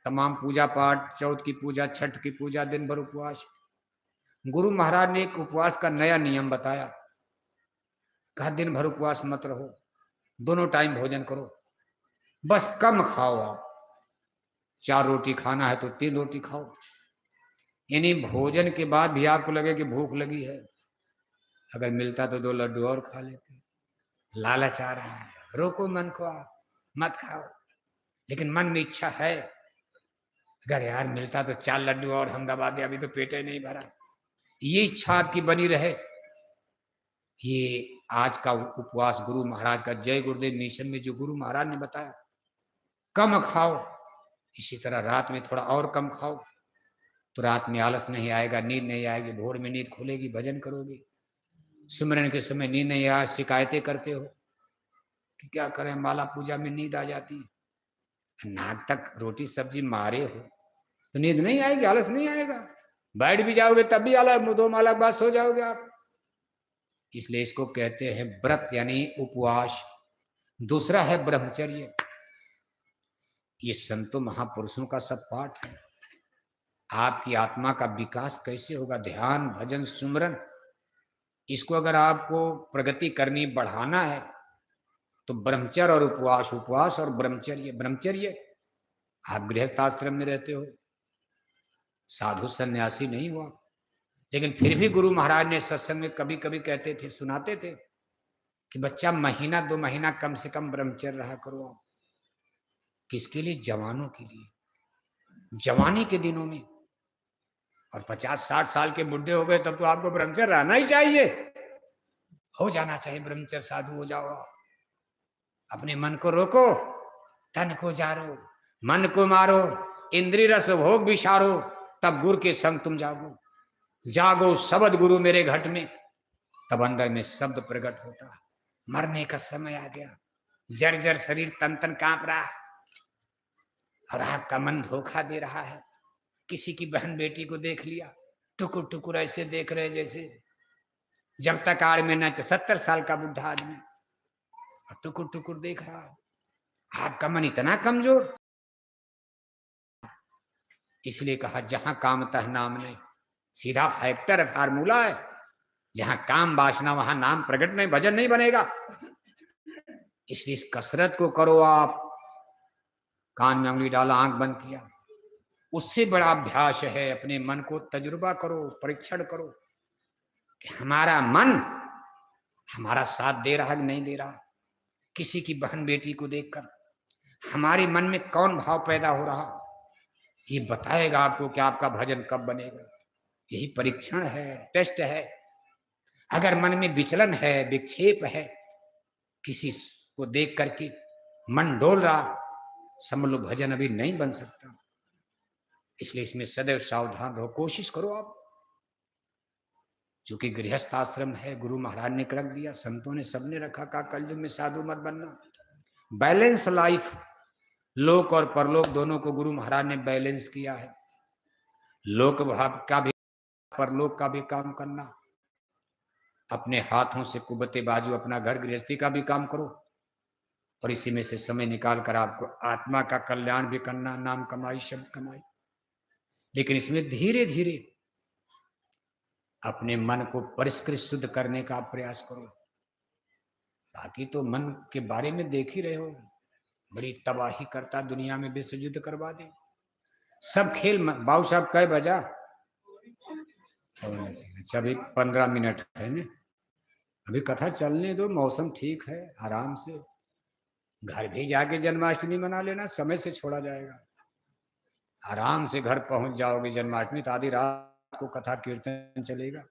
तमाम पूजा पाठ, चौथ की पूजा, छठ की पूजा, दिन भर उपवास। गुरु महाराज ने एक उपवास का नया नियम बताया, कहा दिन भर उपवास मत रहो, दोनों टाइम भोजन करो, बस कम खाओ। आप 4 रोटी खाना है तो 3 रोटी खाओ, यानी भोजन के बाद भी आपको लगे कि भूख लगी है, अगर मिलता तो 2 लड्डू और खा लेते। लालच आ रहा है, रोको मन को, आप मत खाओ, लेकिन मन में इच्छा है, अगर यार मिलता तो 4 लड्डू और हम दबा दे, अभी तो पेट ही नहीं भरा। ये इच्छा आपकी बनी रहे। ये आज का उपवास गुरु महाराज का, जय गुरुदेव मिशन में जो गुरु महाराज ने बताया, कम खाओ। इसी तरह रात में थोड़ा और कम खाओ तो रात में आलस नहीं आएगा, नींद नहीं आएगी, भोर में नींद खुलेगी, भजन करोगे। सुमिरन के समय नींद नहीं आए, शिकायतें करते हो कि क्या करें, माला पूजा में नींद आ जाती है, नाक तक रोटी सब्जी मारे हो तो नींद नहीं आएगी, आलस नहीं आएगा, बैठ भी जाओगे तब भी आलस, 2 माला के बाद सो जाओगे आप। इसलिए इसको कहते हैं व्रत यानी उपवास। दूसरा है ब्रह्मचर्य। ये संतों महापुरुषों का सब पाठ है। आपकी आत्मा का विकास कैसे होगा, ध्यान भजन सुमरन, इसको अगर आपको प्रगति करनी, बढ़ाना है तो ब्रह्मचर्य और उपवास, उपवास और ब्रह्मचर्य। ब्रह्मचर्य, आप गृहस्थ आश्रम में रहते हो, साधु सन्यासी नहीं हुआ, लेकिन फिर भी गुरु महाराज ने सत्संग में कभी कभी कहते थे, सुनाते थे कि बच्चा महीना 2 महीना कम से कम ब्रह्मचर्य रहा करो आप। किसके लिए? जवानों के लिए, जवानी के दिनों में। और 50-60 साल के बुढ़े हो गए तब तो आपको ब्रह्मचर्य रहना ही चाहिए, हो जाना चाहिए ब्रह्मचर्य, साधु हो जाओ आप। अपने मन को रोको, तन को जारो, मन को मारो, इंद्रिय रस भोग विसारो, तब गुरु के संग तुम जागो। जागो शब्द गुरु मेरे घट में, तब अंदर में शब्द प्रकट होता। मरने का समय आ गया, जर्जर शरीर तन तन कांप रहा और आपका मन धोखा दे रहा है। किसी की बहन बेटी को देख लिया, टुकुर टुकुर ऐसे देख रहे जैसे जब तक आड़ में न 70 साल का बुढ़ा आदमी और टुकुर टुकुर देख रहा है। आपका मन इतना कमजोर। इसलिए कहा जहां कामता है नाम नहीं, सीधा फैक्टर है, फार्मूला है। जहां काम वासना वहां नाम प्रकट नहीं, भजन नहीं बनेगा। इसलिए इस कसरत को करो आप। कान में उंगली डाला, आंख बंद किया, उससे बड़ा अभ्यास है। अपने मन को तजुर्बा करो, परीक्षण करो कि हमारा मन हमारा साथ दे रहा है कि नहीं दे रहा। किसी की बहन बेटी को देखकर हमारे मन में कौन भाव पैदा हो रहा, ये बताएगा आपको कि आपका भजन कब बनेगा। यही परीक्षण है, टेस्ट है। अगर मन में विचलन है, विक्षेप है, किसी को देख करके मन डोल रहा, समझ लो भजन अभी नहीं बन सकता। इसलिए इसमें सदैव सावधान रहो, कोशिश करो आप। चूंकि गृहस्थ आश्रम है, गुरु महाराज ने रख दिया, संतों ने सबने रखा, कहा कलयुग में साधु मत बनना। बैलेंस लाइफ, लोक और परलोक दोनों को गुरु महाराज ने बैलेंस किया है। लोक भाव का भी, परलोक का भी काम करना। अपने हाथों से कुबते बाजू अपना घर गृहस्थी का भी काम करो और इसी में से समय निकाल कर आपको आत्मा का कल्याण भी करना, नाम कमाई, शब्द कमाई। लेकिन इसमें धीरे धीरे अपने मन को परिष्कृत शुद्ध करने का प्रयास करो। बाकी तो मन के बारे में देख ही रहे हो, बड़ी तबाही करता, दुनिया में विश्व युद्ध करवा दे। सब खेल बाबू साहब कई बजा? अच्छा अभी 15 मिनट है ना, अभी कथा चलने दो, मौसम ठीक है, आराम से घर भी जाके जन्माष्टमी मना लेना, समय से छोड़ा जाएगा। आराम से घर पहुंच जाओगे जन्माष्टमी तो आधी रात को कथा कीर्तन चलेगा।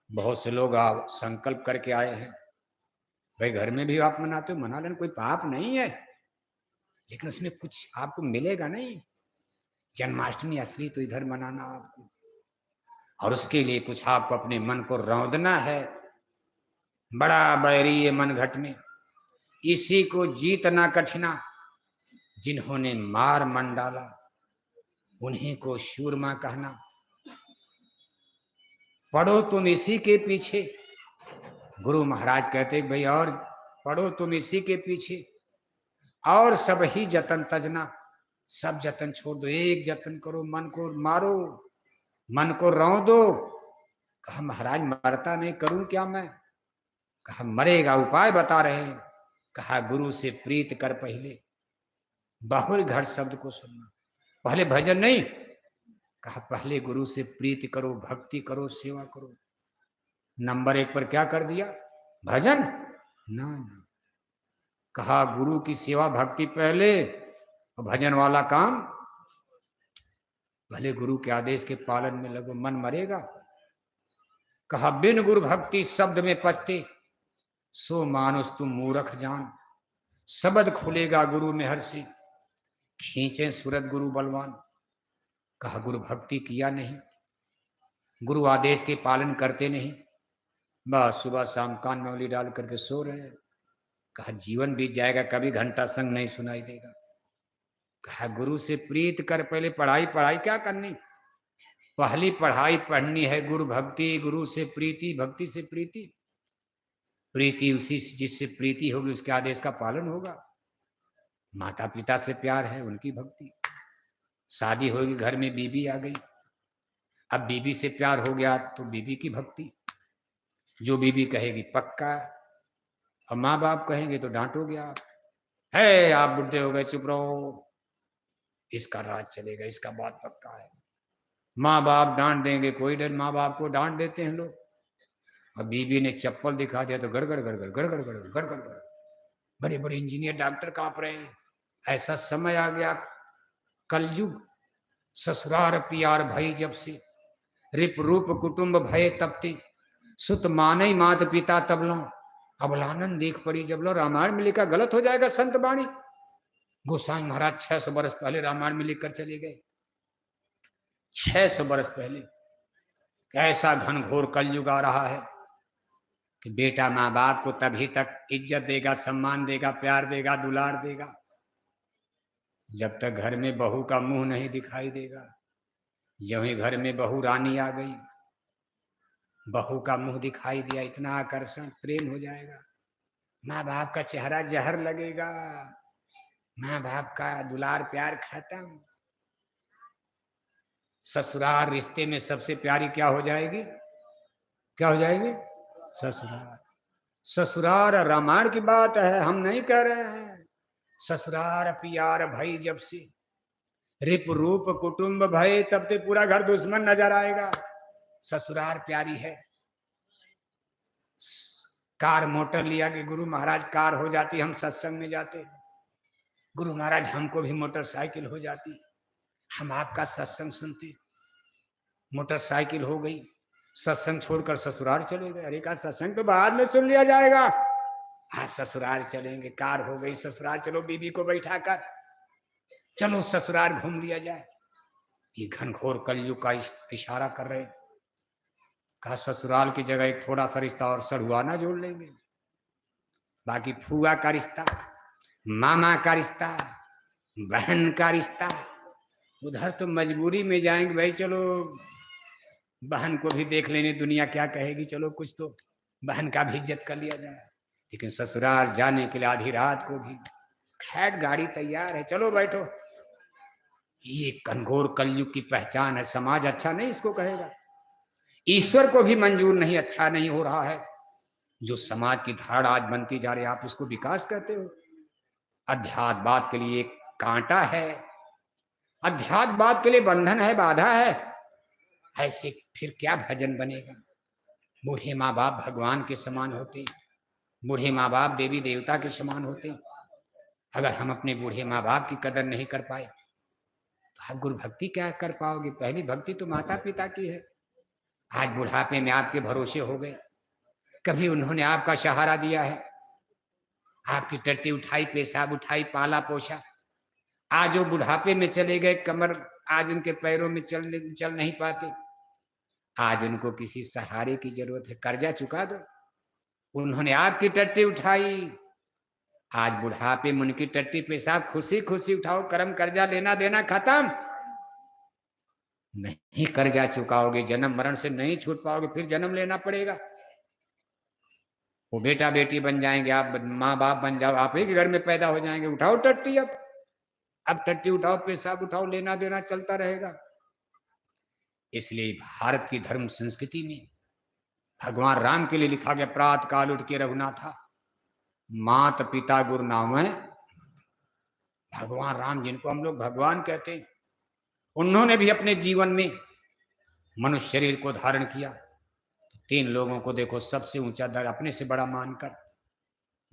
बहुत से लोग आप संकल्प करके आए हैं, भाई घर में भी आप मनाते हो, मना लेना, कोई पाप नहीं है, लेकिन उसमें कुछ आपको मिलेगा नहीं। जन्माष्टमी असली तो इधर मनाना आपको, और उसके लिए कुछ आपको अपने मन को रौंदना है। बड़ा बैरी है मन घट में, इसी को जीतना कठिना। जिन्होंने मार मन डाला उन्हीं को शूरमा कहना। पढ़ो तुम इसी के पीछे, गुरु महाराज कहते भाई और पढ़ो तुम इसी के पीछे, और सब ही जतन तजना। सब जतन छोड़ दो, एक जतन करो, मन को मारो, मन को रौंदो। कहा महाराज मरता नहीं, करूं क्या मैं? कहा मरेगा, उपाय बता रहे हैं। कहा गुरु से प्रीत कर पहले, बहुर घर शब्द को सुनना। पहले भजन नहीं, कहा पहले गुरु से प्रीति करो, भक्ति करो, सेवा करो। नंबर 1 पर क्या कर दिया? भजन ना ना। कहा गुरु की सेवा भक्ति पहले और भजन वाला काम भले। गुरु के आदेश के पालन में लगो, मन मरेगा। कहा बिन गुरु भक्ति शब्द में पछते, सो मानुस तुम मूर्ख जान। शब्द खुलेगा गुरु में हर से, खींचे सूरत गुरु बलवान। कहा गुरु भक्ति किया नहीं, गुरु आदेश के पालन करते नहीं, बस सुबह शाम कान में उंगली डाल करके सो रहे हैं। कहा जीवन बीत जाएगा, कभी घंटा संग नहीं सुनाई देगा। कहा गुरु से प्रीत कर पहले। पढ़ाई पढ़ाई क्या करनी, पहली पढ़ाई पढ़नी है गुरु भक्ति, गुरु से प्रीति, भक्ति से प्रीति। प्रीति उसी से जिससे प्रीति होगी उसके आदेश का पालन होगा। माता पिता से प्यार है, उनकी भक्ति। शादी होगी, घर में बीबी आ गई, अब बीबी से प्यार हो गया तो बीबी की भक्ति। जो बीबी कहेगी पक्का, और माँ बाप कहेंगे तो डांटोगे आप, है आप बुढ़े हो गए, चुप रहो, इसका राज चलेगा, इसका बात पक्का है। माँ बाप डांट देंगे, कोई डर, माँ बाप को डांट देते हैं लोग। और बीबी ने चप्पल दिखा दिया तो गड़गड़ गड़गड़ गड़गड़ गड़गड़ गड़गड़ गड़गड़, बड़े बड़े इंजीनियर डॉक्टर कांप रहे हैं। ऐसा समय आ गया कलयुग। ससुरार पियार भई जब से, रिप रूप कुटुंब भय तपते। सुत माने मात पिता तबलो, अबलानन देख पड़ी जब लो। रामायण में लिखा, गलत हो जाएगा संत वाणी। गोसाई महाराज 600 वर्ष पहले रामायण में लिखकर चले गए। 600 वर्ष पहले। कैसा घनघोर कलयुग आ रहा है कि बेटा माँ बाप को तभी तक इज्जत देगा, सम्मान देगा, प्यार देगा, दुलार देगा, जब तक घर में बहू का मुंह नहीं दिखाई देगा। जो ही घर में बहू रानी आ गई, बहू का मुंह दिखाई दिया, इतना आकर्षण, प्रेम हो जाएगा, माँ बाप का चेहरा जहर लगेगा, माँ बाप का दुलार प्यार खत्म। ससुराल रिश्ते में सबसे प्यारी क्या हो जाएगी? क्या हो जाएगी? ससुराल। ससुराल रामायण की बात है, हम नहीं कह रहे हैं। ससुराल प्यार भई जब से, रिप रूप कुटुंब भय, तब ते पूरा घर दुश्मन नजर आएगा। ससुराल प्यारी है। कार मोटर लिया कि गुरु महाराज कार हो जाती, हम सत्संग में जाते, गुरु महाराज हमको भी मोटरसाइकिल हो जाती, हम आपका सत्संग सुनते। मोटरसाइकिल हो गई, सत्संग छोड़कर ससुराल चले गए। अरे का सत्संग तो बाद में सुन लिया जाएगा, हाँ ससुराल चलेंगे। कार हो गई, ससुराल चलो, बीबी को बैठा कर चलो ससुराल घूम लिया जाए। ये घनघोर कलयुग का इशारा कर रहे। कहा ससुराल की जगह एक थोड़ा सा रिश्ता और सढ़ुआना जोड़ लेंगे, बाकी फूआ का रिश्ता, मामा का रिश्ता, बहन का रिश्ता, उधर तो मजबूरी में जाएंगे भाई, चलो बहन को भी देख लेने, दुनिया क्या कहेगी, चलो कुछ तो बहन का भी इज्जत कर लिया जाए। लेकिन ससुराल जाने के लिए आधी रात को भी खैर गाड़ी तैयार है, चलो बैठो। ये घनघोर कलयुग की पहचान है। समाज अच्छा नहीं इसको कहेगा, ईश्वर को भी मंजूर नहीं, अच्छा नहीं हो रहा है। जो समाज की धारणा आज बनती जा रही है, आप इसको विकास कहते हो। अध्यात्मवाद के लिए एक कांटा है, अध्यात्मवाद के लिए बंधन है, बाधा है। ऐसे फिर क्या भजन बनेगा? बूढ़े माँ बाप भगवान के समान होते, बूढ़े माँ बाप देवी देवता के समान होते। अगर हम अपने बूढ़े माँ बाप की कदर नहीं कर पाए तो आप गुरु भक्ति क्या कर पाओगे? पहली भक्ति तो माता पिता की है। आज बुढ़ापे में आपके भरोसे हो गए, कभी उन्होंने आपका सहारा दिया है, आपकी टट्टी उठाई, पेशाब उठाई, पाला पोषा। आज वो बुढ़ापे में चले गए, कमर आज उनके पैरों में चल नहीं पाते, आज उनको किसी सहारे की जरूरत है। कर्जा चुका दो। उन्होंने आपकी टट्टी उठाई, आज बुढ़ापे में उनकी टट्टी पेशाब खुशी खुशी उठाओ। कर्म कर्जा लेना देना खत्म। नहीं कर्जा चुकाओगे, जन्म मरण से नहीं छूट पाओगे, फिर जन्म लेना पड़ेगा। वो बेटा बेटी बन जाएंगे, आप माँ बाप बन जाओ, आप ही के घर में पैदा हो जाएंगे। उठाओ टट्टी, अब टट्टी उठाओ, पेशाब उठाओ, लेना देना चलता रहेगा। इसलिए भारत की धर्म संस्कृति में भगवान राम के लिए लिखा गया, प्रातः काल उठ के रघुनाथा, मात पिता गुरु नाम है। भगवान राम, जिनको हम लोग भगवान कहते हैं, उन्होंने भी अपने जीवन में मनुष्य शरीर को धारण किया। तो 3 लोगों को देखो, सबसे ऊंचा दर अपने से बड़ा मानकर,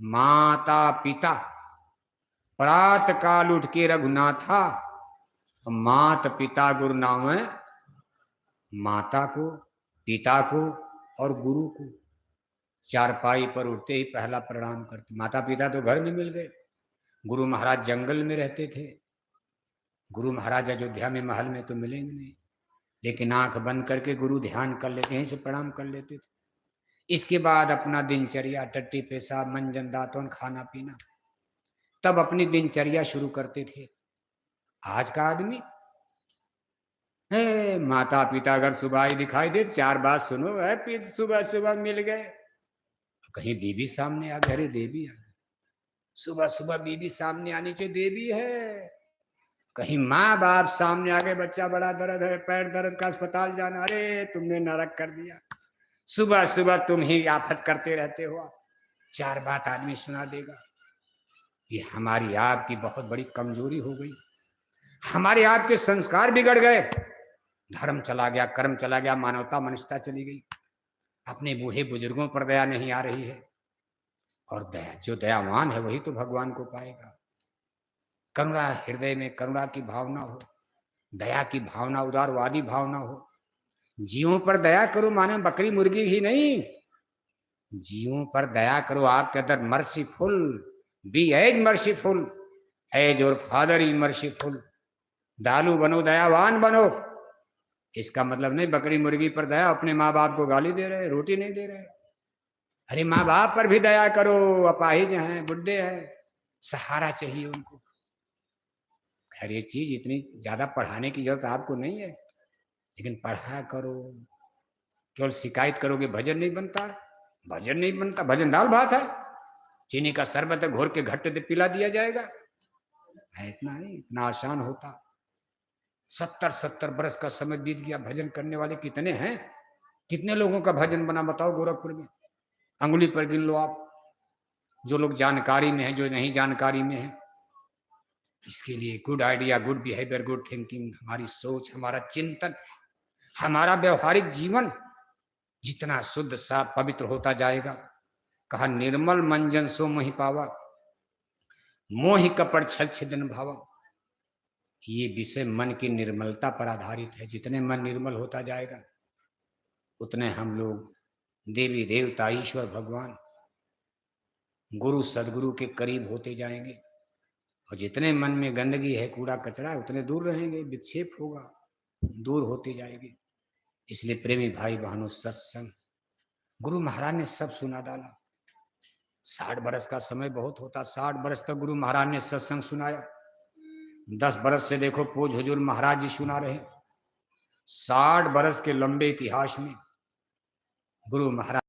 माता पिता, प्रातः काल उठ के रघुनाथा, मात पिता गुरु नाम है। माता को, पिता को और गुरु को चारपाई पर उठते ही पहला प्रणाम करते। माता पिता तो घर में मिल गए, गुरु महाराज जंगल में रहते थे, गुरु महाराज अयोध्या में महल में तो मिलेंगे नहीं, लेकिन आंख बंद करके गुरु ध्यान कर लेते, यहीं से प्रणाम कर लेते थे। इसके बाद अपना दिनचर्या, टट्टी पेशाब, मंजन दातुन, खाना पीना, तब अपनी दिनचर्या शुरू करते थे। आज का आदमी है, माता पिता अगर सुबह ही दिखाई दे 4 बात सुनो है, फिर सुबह सुबह मिल गए, कहीं बीबी सामने आ गई, अरे देवी आ गई, सुबह सुबह बीबी सामने आनी चाहिए, देवी है। कहीं माँ बाप सामने आ गए, बच्चा बड़ा दर्द है, पैर दर्द का अस्पताल जाना, अरे तुमने नरक कर दिया, सुबह सुबह तुम ही आफत करते रहते हो। 4 बात आदमी सुना देगा। ये हमारी आपकी बहुत बड़ी कमजोरी हो गई, हमारे आपके संस्कार बिगड़ गए, धर्म चला गया, कर्म चला गया, मानवता मनुष्यता चली गई। अपने बूढ़े बुजुर्गों पर दया नहीं आ रही है। और दया, जो दयावान है वही तो भगवान को पाएगा। करुणा, हृदय में करुणा की भावना हो, दया की भावना, उदारवादी भावना हो। जीवों पर दया करो, माने बकरी मुर्गी ही नहीं, जीवों पर दया करो। आपके अंदर merciful, be as merciful, as our father is merciful, दयालु बनो, दयावान बनो। इसका मतलब नहीं बकरी मुर्गी पर दया, अपने माँ बाप को गाली दे रहे, रोटी नहीं दे रहे। अरे माँ बाप पर भी दया करो, अपाहिज हैं, बुढ़े हैं, सहारा चाहिए उनको। खैर ये चीज इतनी ज्यादा पढ़ाने की जरूरत आपको नहीं है, लेकिन पढ़ा करो। केवल शिकायत करोगे भजन नहीं बनता, भजन नहीं बनता। भजन दाल भात है, चीनी का शरबत घोर के घट्ट पिला दिया जाएगा, ऐसा नहीं इतना आसान होता। 70-70 बरस का समय बीत गया, भजन करने वाले कितने हैं? कितने लोगों का भजन बना बताओ गोरखपुर में? अंगुली पर गिन लो आप, जो लोग जानकारी में हैं, जो नहीं जानकारी में है। इसके लिए good idea, good behaviour, good thinking, हमारी सोच, हमारा चिंतन, हमारा व्यवहारिक जीवन जितना शुद्ध साफ पवित्र होता जाएगा। कहा निर्मल मंजन सो मोहि पावा, मोहि कपट छल छिदन भावा। ये विषय मन की निर्मलता पर आधारित है। जितने मन निर्मल होता जाएगा उतने हम लोग देवी देवता, ईश्वर भगवान, गुरु सदगुरु के करीब होते जाएंगे। और जितने मन में गंदगी है, कूड़ा कचरा, उतने दूर रहेंगे, विक्षेप होगा, दूर होते जाएंगे। इसलिए प्रेमी भाई बहनों, सत्संग गुरु महाराज ने सब सुना डाला। 60 बरस का समय बहुत होता, 60 बरस तक गुरु महाराज ने सत्संग सुनाया। 10 बरस से देखो पूज हुजूर महाराज जी सुना रहे। 60 बरस के लंबे इतिहास में गुरु महाराज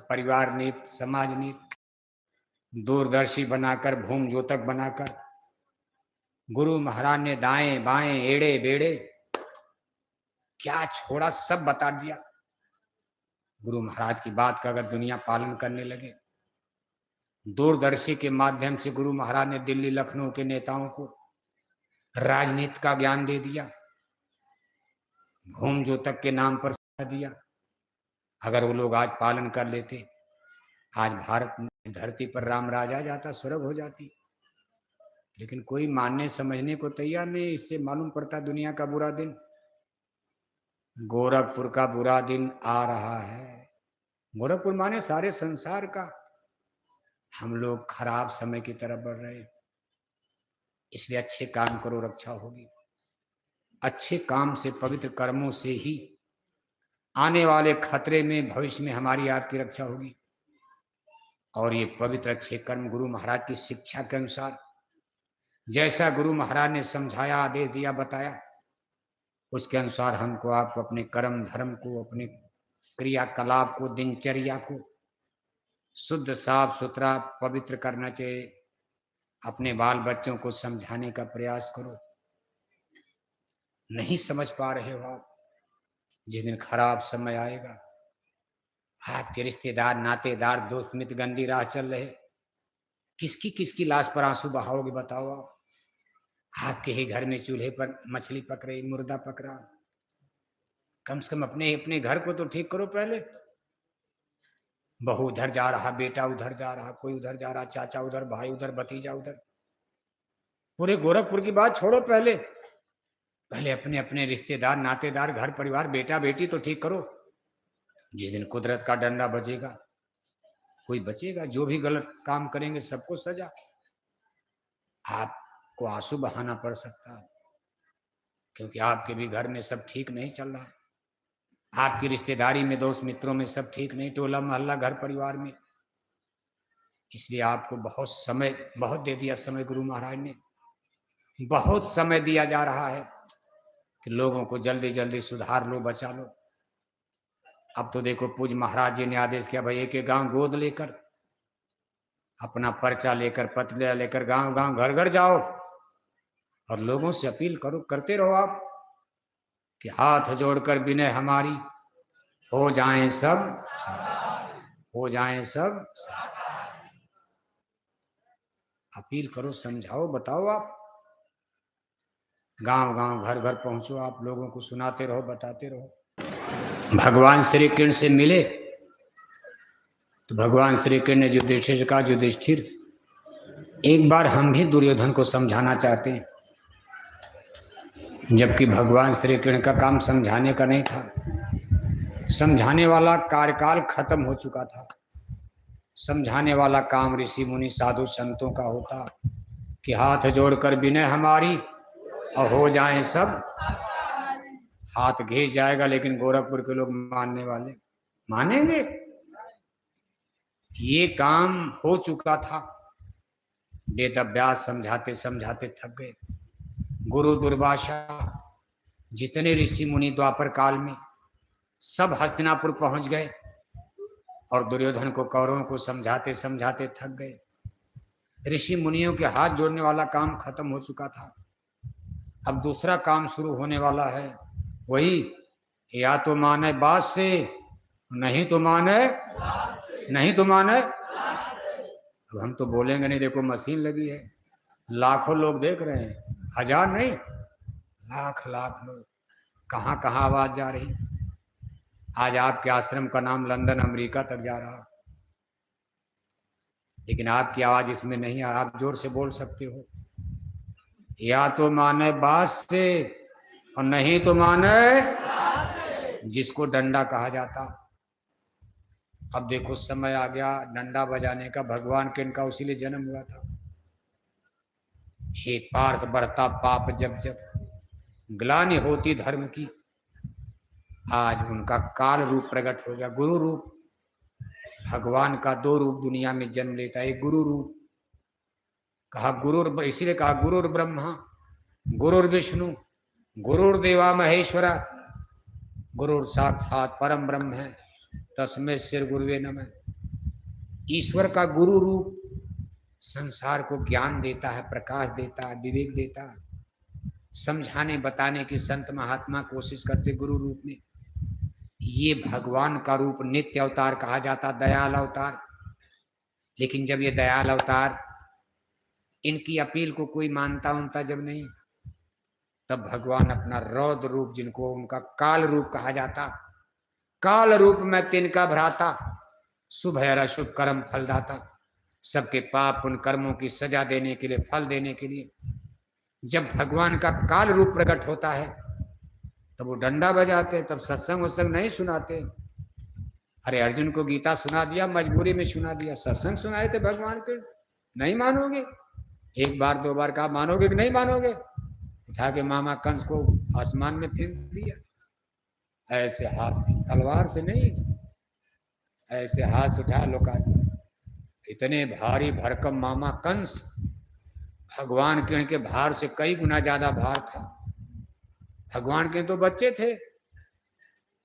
परिवार नीति, समाज नीति, दूरदर्शी बनाकर, भूम ज्योतक बनाकर गुरु महाराज ने दाएं बाएं, एड़े बेड़े क्या छोड़ा, सब बता दिया। गुरु महाराज की बात का अगर दुनिया पालन करने लगे, दूरदर्शी के माध्यम से गुरु महाराज ने दिल्ली लखनऊ के नेताओं को राजनीति का ज्ञान दे दिया, भूम ज्योतक के नाम पर दिया। अगर वो लोग आज पालन कर लेते, आज भारत में धरती पर राम राज आ जाता, स्वर्ग हो जाती। लेकिन कोई मानने समझने को तैयार नहीं। इससे मालूम पड़ता दुनिया का बुरा दिन, गोरखपुर का बुरा दिन आ रहा है। गोरखपुर माने सारे संसार का। हम लोग खराब समय की तरफ बढ़ रहे। इसलिए अच्छे काम करो, रक्षा होगी। अच्छे काम से, पवित्र कर्मों से ही आने वाले खतरे में, भविष्य में हमारी आपकी रक्षा होगी। और ये पवित्र अच्छे कर्म गुरु महाराज की शिक्षा के अनुसार, जैसा गुरु महाराज ने समझाया, आदेश दिया, बताया, उसके अनुसार हमको आपको अपने कर्म धर्म को, अपने क्रियाकलाप को, दिनचर्या को शुद्ध साफ सुथरा पवित्र करना चाहिए। अपने बाल बच्चों को समझाने का प्रयास करो। नहीं समझ पा रहे हो आप, जिस दिन खराब समय आएगा, आपके रिश्तेदार, नातेदार, दोस्त मित्र गंदी राह चल रहे, किसकी किसकी लाश पर आंसू बहाओगे बताओ आप? आपके ही घर में चूल्हे पर मछली पक रही, मुर्दा पक रहा। कम से कम अपने अपने घर को तो ठीक करो पहले। बहू उधर जा रहा, बेटा उधर जा रहा, कोई उधर जा रहा, चाचा उधर, भाई उधर, भतीजा उधर। पूरे गोरखपुर की बात छोड़ो, पहले अपने अपने रिश्तेदार, नातेदार, घर परिवार, बेटा बेटी तो ठीक करो। जिस दिन कुदरत का डंडा बजेगा, कोई बचेगा? जो भी गलत काम करेंगे सबको सजा। आपको आंसू बहाना पड़ सकता है, क्योंकि आपके भी घर में सब ठीक नहीं चल रहा। आपकी रिश्तेदारी में, दोस्त मित्रों में सब ठीक नहीं, टोला मोहल्ला, घर परिवार में। इसलिए आपको बहुत दे दिया समय गुरु महाराज ने, बहुत समय दिया जा रहा है कि लोगों को जल्दी जल्दी सुधार लो, बचा लो। अब तो देखो पूज महाराज जी ने आदेश किया, भाई एक एक गांव गोद लेकर, अपना पर्चा लेकर, पत्र लेकर गांव गांव, घर घर जाओ और लोगों से अपील करो, करते रहो आप कि हाथ जोड़कर विनय हमारी, हो जाएं सब, हो जाएं सब। अपील करो, समझाओ, बताओ आप। गांव गांव, घर घर पहुंचो, आप लोगों को सुनाते रहो, बताते रहो। भगवान श्री कृष्ण से मिले तो भगवान श्री कृष्ण ने युधिष्ठिर से कहा, युधिष्ठिर एक बार हम भी दुर्योधन को समझाना चाहते हैं। जबकि भगवान श्री कृष्ण का काम समझाने का नहीं था, समझाने वाला कार्यकाल खत्म हो चुका था। समझाने वाला काम ऋषि मुनि साधु संतों का होता कि हाथ जोड़कर विनय हमारी और हो जाएं सब। हाथ घिस जाएगा लेकिन गोरखपुर के लोग मानने वाले मानेंगे? ये काम हो चुका था। वेद व्यास समझाते समझाते थक गए। गुरु दुर्वासा, जितने ऋषि मुनि द्वापर काल में सब हस्तिनापुर पहुंच गए और दुर्योधन को कौरवों को समझाते समझाते थक गए। ऋषि मुनियों के हाथ जोड़ने वाला काम खत्म हो चुका था। अब दूसरा काम शुरू होने वाला है, वही या तो माने बात से, नहीं तो माने नहीं तो माने। अब हम तो बोलेंगे नहीं, देखो मशीन लगी है, लाखों लोग देख रहे हैं, हजार नहीं लाख लाख लोग, कहां कहां आवाज जा रही। आज आपके आश्रम का नाम लंदन अमेरिका तक जा रहा, लेकिन आपकी आवाज इसमें नहीं है। आप जोर से बोल सकते हो, या तो माने बात से और नहीं तो माने, जिसको डंडा कहा जाता। अब देखो समय आ गया डंडा बजाने का, भगवान के इनका उसीलिए जन्म हुआ था। हे पार्थ, बढ़ता पाप जब जब, ग्लानि होती धर्म की, आज उनका काल रूप प्रकट हो गया। गुरु रूप, भगवान का दो रूप दुनिया में जन्म लेता है। गुरु रूप कहा, गुरुर, इसीलिए कहा गुरुर ब्रह्मा गुरुर विष्णु गुरुर्देवा महेश्वरा, गुरुर साक्षात परम ब्रह्म है, तस्मै श्री गुरुवे नमः। ईश्वर का गुरु रूप संसार को ज्ञान देता है, प्रकाश देता है, विवेक देता है, समझाने बताने की संत महात्मा कोशिश करते गुरु रूप में। ये भगवान का रूप नित्य अवतार कहा जाता, दयाल अवतार। लेकिन जब ये दयाल अवतार, इनकी अपील को कोई मानता उनता जब नहीं, तब भगवान अपना रौद्र रूप, जिनको उनका काल रूप कहा जाता, काल रूप में तिनका भ्राता, शुभ है अशुभ कर्म फलदाता, सबके पाप उन कर्मों की सजा देने के लिए, फल देने के लिए जब भगवान का काल रूप प्रकट होता है तब वो डंडा बजाते, तब सत्संग उत्संग नहीं सुनाते। अरे अर्जुन को गीता सुना दिया, मजबूरी में सुना दिया, सत्संग सुनाए थे भगवान के, नहीं मानोगे? एक बार दो बार कहा, मानोगे कि नहीं मानोगे? उठा के मामा कंस को आसमान में फेंक दिया, ऐसे हाथ से, तलवार से नहीं, ऐसे हाथ से उठा लोका दिया। इतने भारी भरकम मामा कंस, भगवान के उनके भार से कई गुना ज्यादा भार था। भगवान के तो बच्चे थे,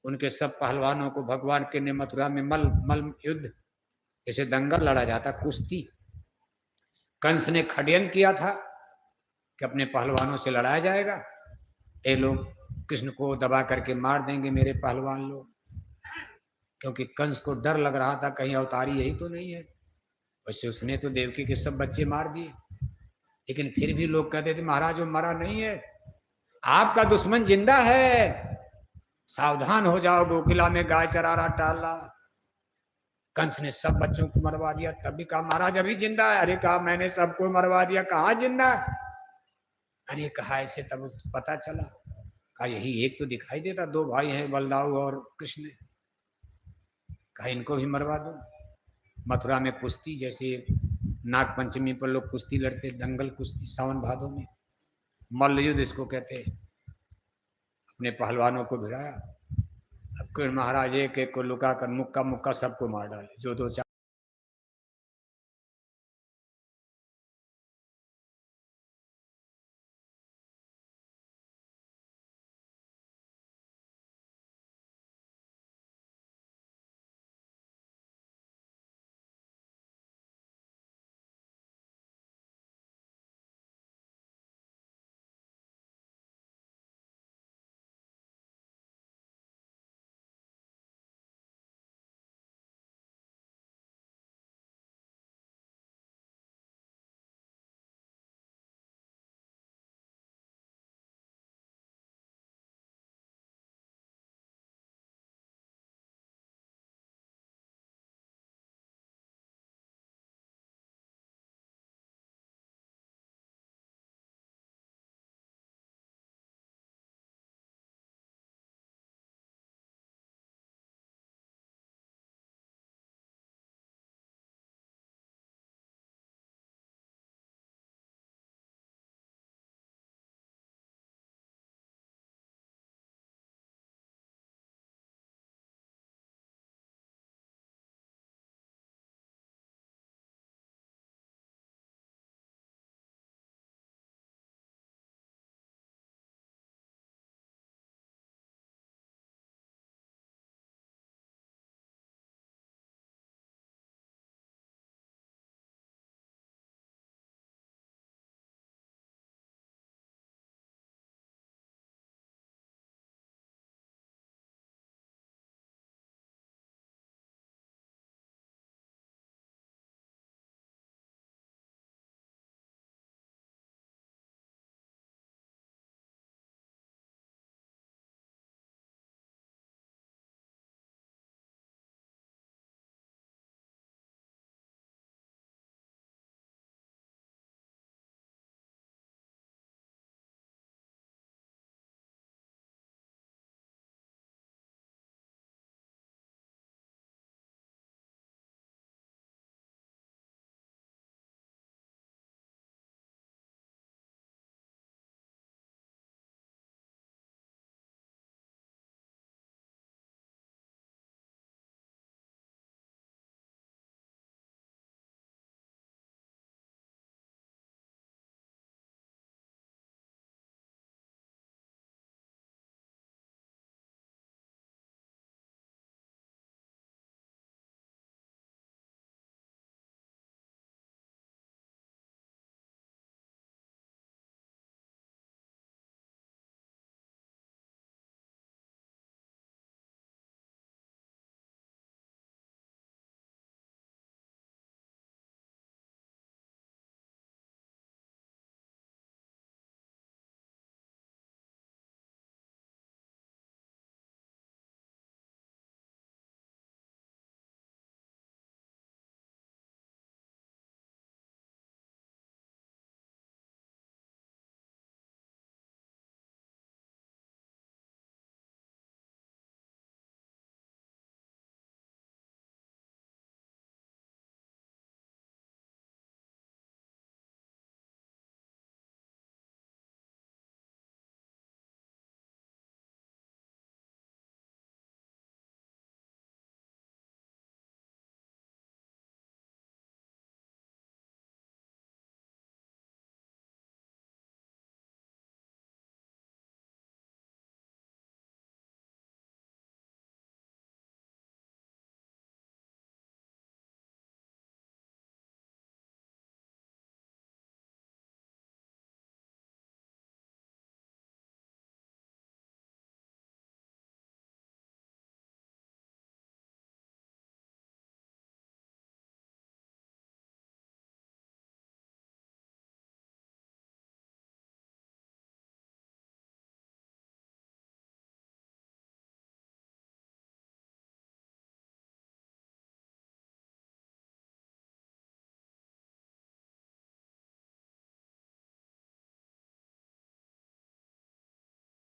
उनके सब पहलवानों को भगवान के ने मथुरा में मल युद्ध, जैसे दंगल लड़ा जाता, कुश्ती, कंस ने षड्यंत्र किया था कि अपने पहलवानों से लड़ाया जाएगा, ये लोग कृष्ण को दबा करके मार देंगे मेरे पहलवान लोग, क्योंकि कंस को डर लग रहा था कहीं अवतारी यही तो नहीं है। वैसे उसने तो देवकी के सब बच्चे मार दिए, लेकिन फिर भी लोग कहते थे महाराज वो मरा नहीं है, आपका दुश्मन जिंदा है, सावधान हो जाओ, गोकुला में गाय चरा रहा टाल रहा। कंस ने सब बच्चों को मरवा दिया, तब भी कहा महाराज अभी जिंदा है। अरे कहा मैंने सबको मरवा दिया, कहाँ जिंदा है? अरे कहा ऐसे, तब पता चला, कहा यही एक तो दिखाई देता, दो भाई हैं बलदाऊ और कृष्ण, कहा इनको भी मरवा दो। मथुरा में कुश्ती, जैसे नाग पंचमी पर लोग कुश्ती लड़ते, दंगल कुश्ती सावन भादों में, मल्ल युद्ध इसको कहते, अपने पहलवानों को भिड़ाया। अब महाराज एक एक को लुका कर मुक्का मुक्का सबको मार डाले, जो दो चार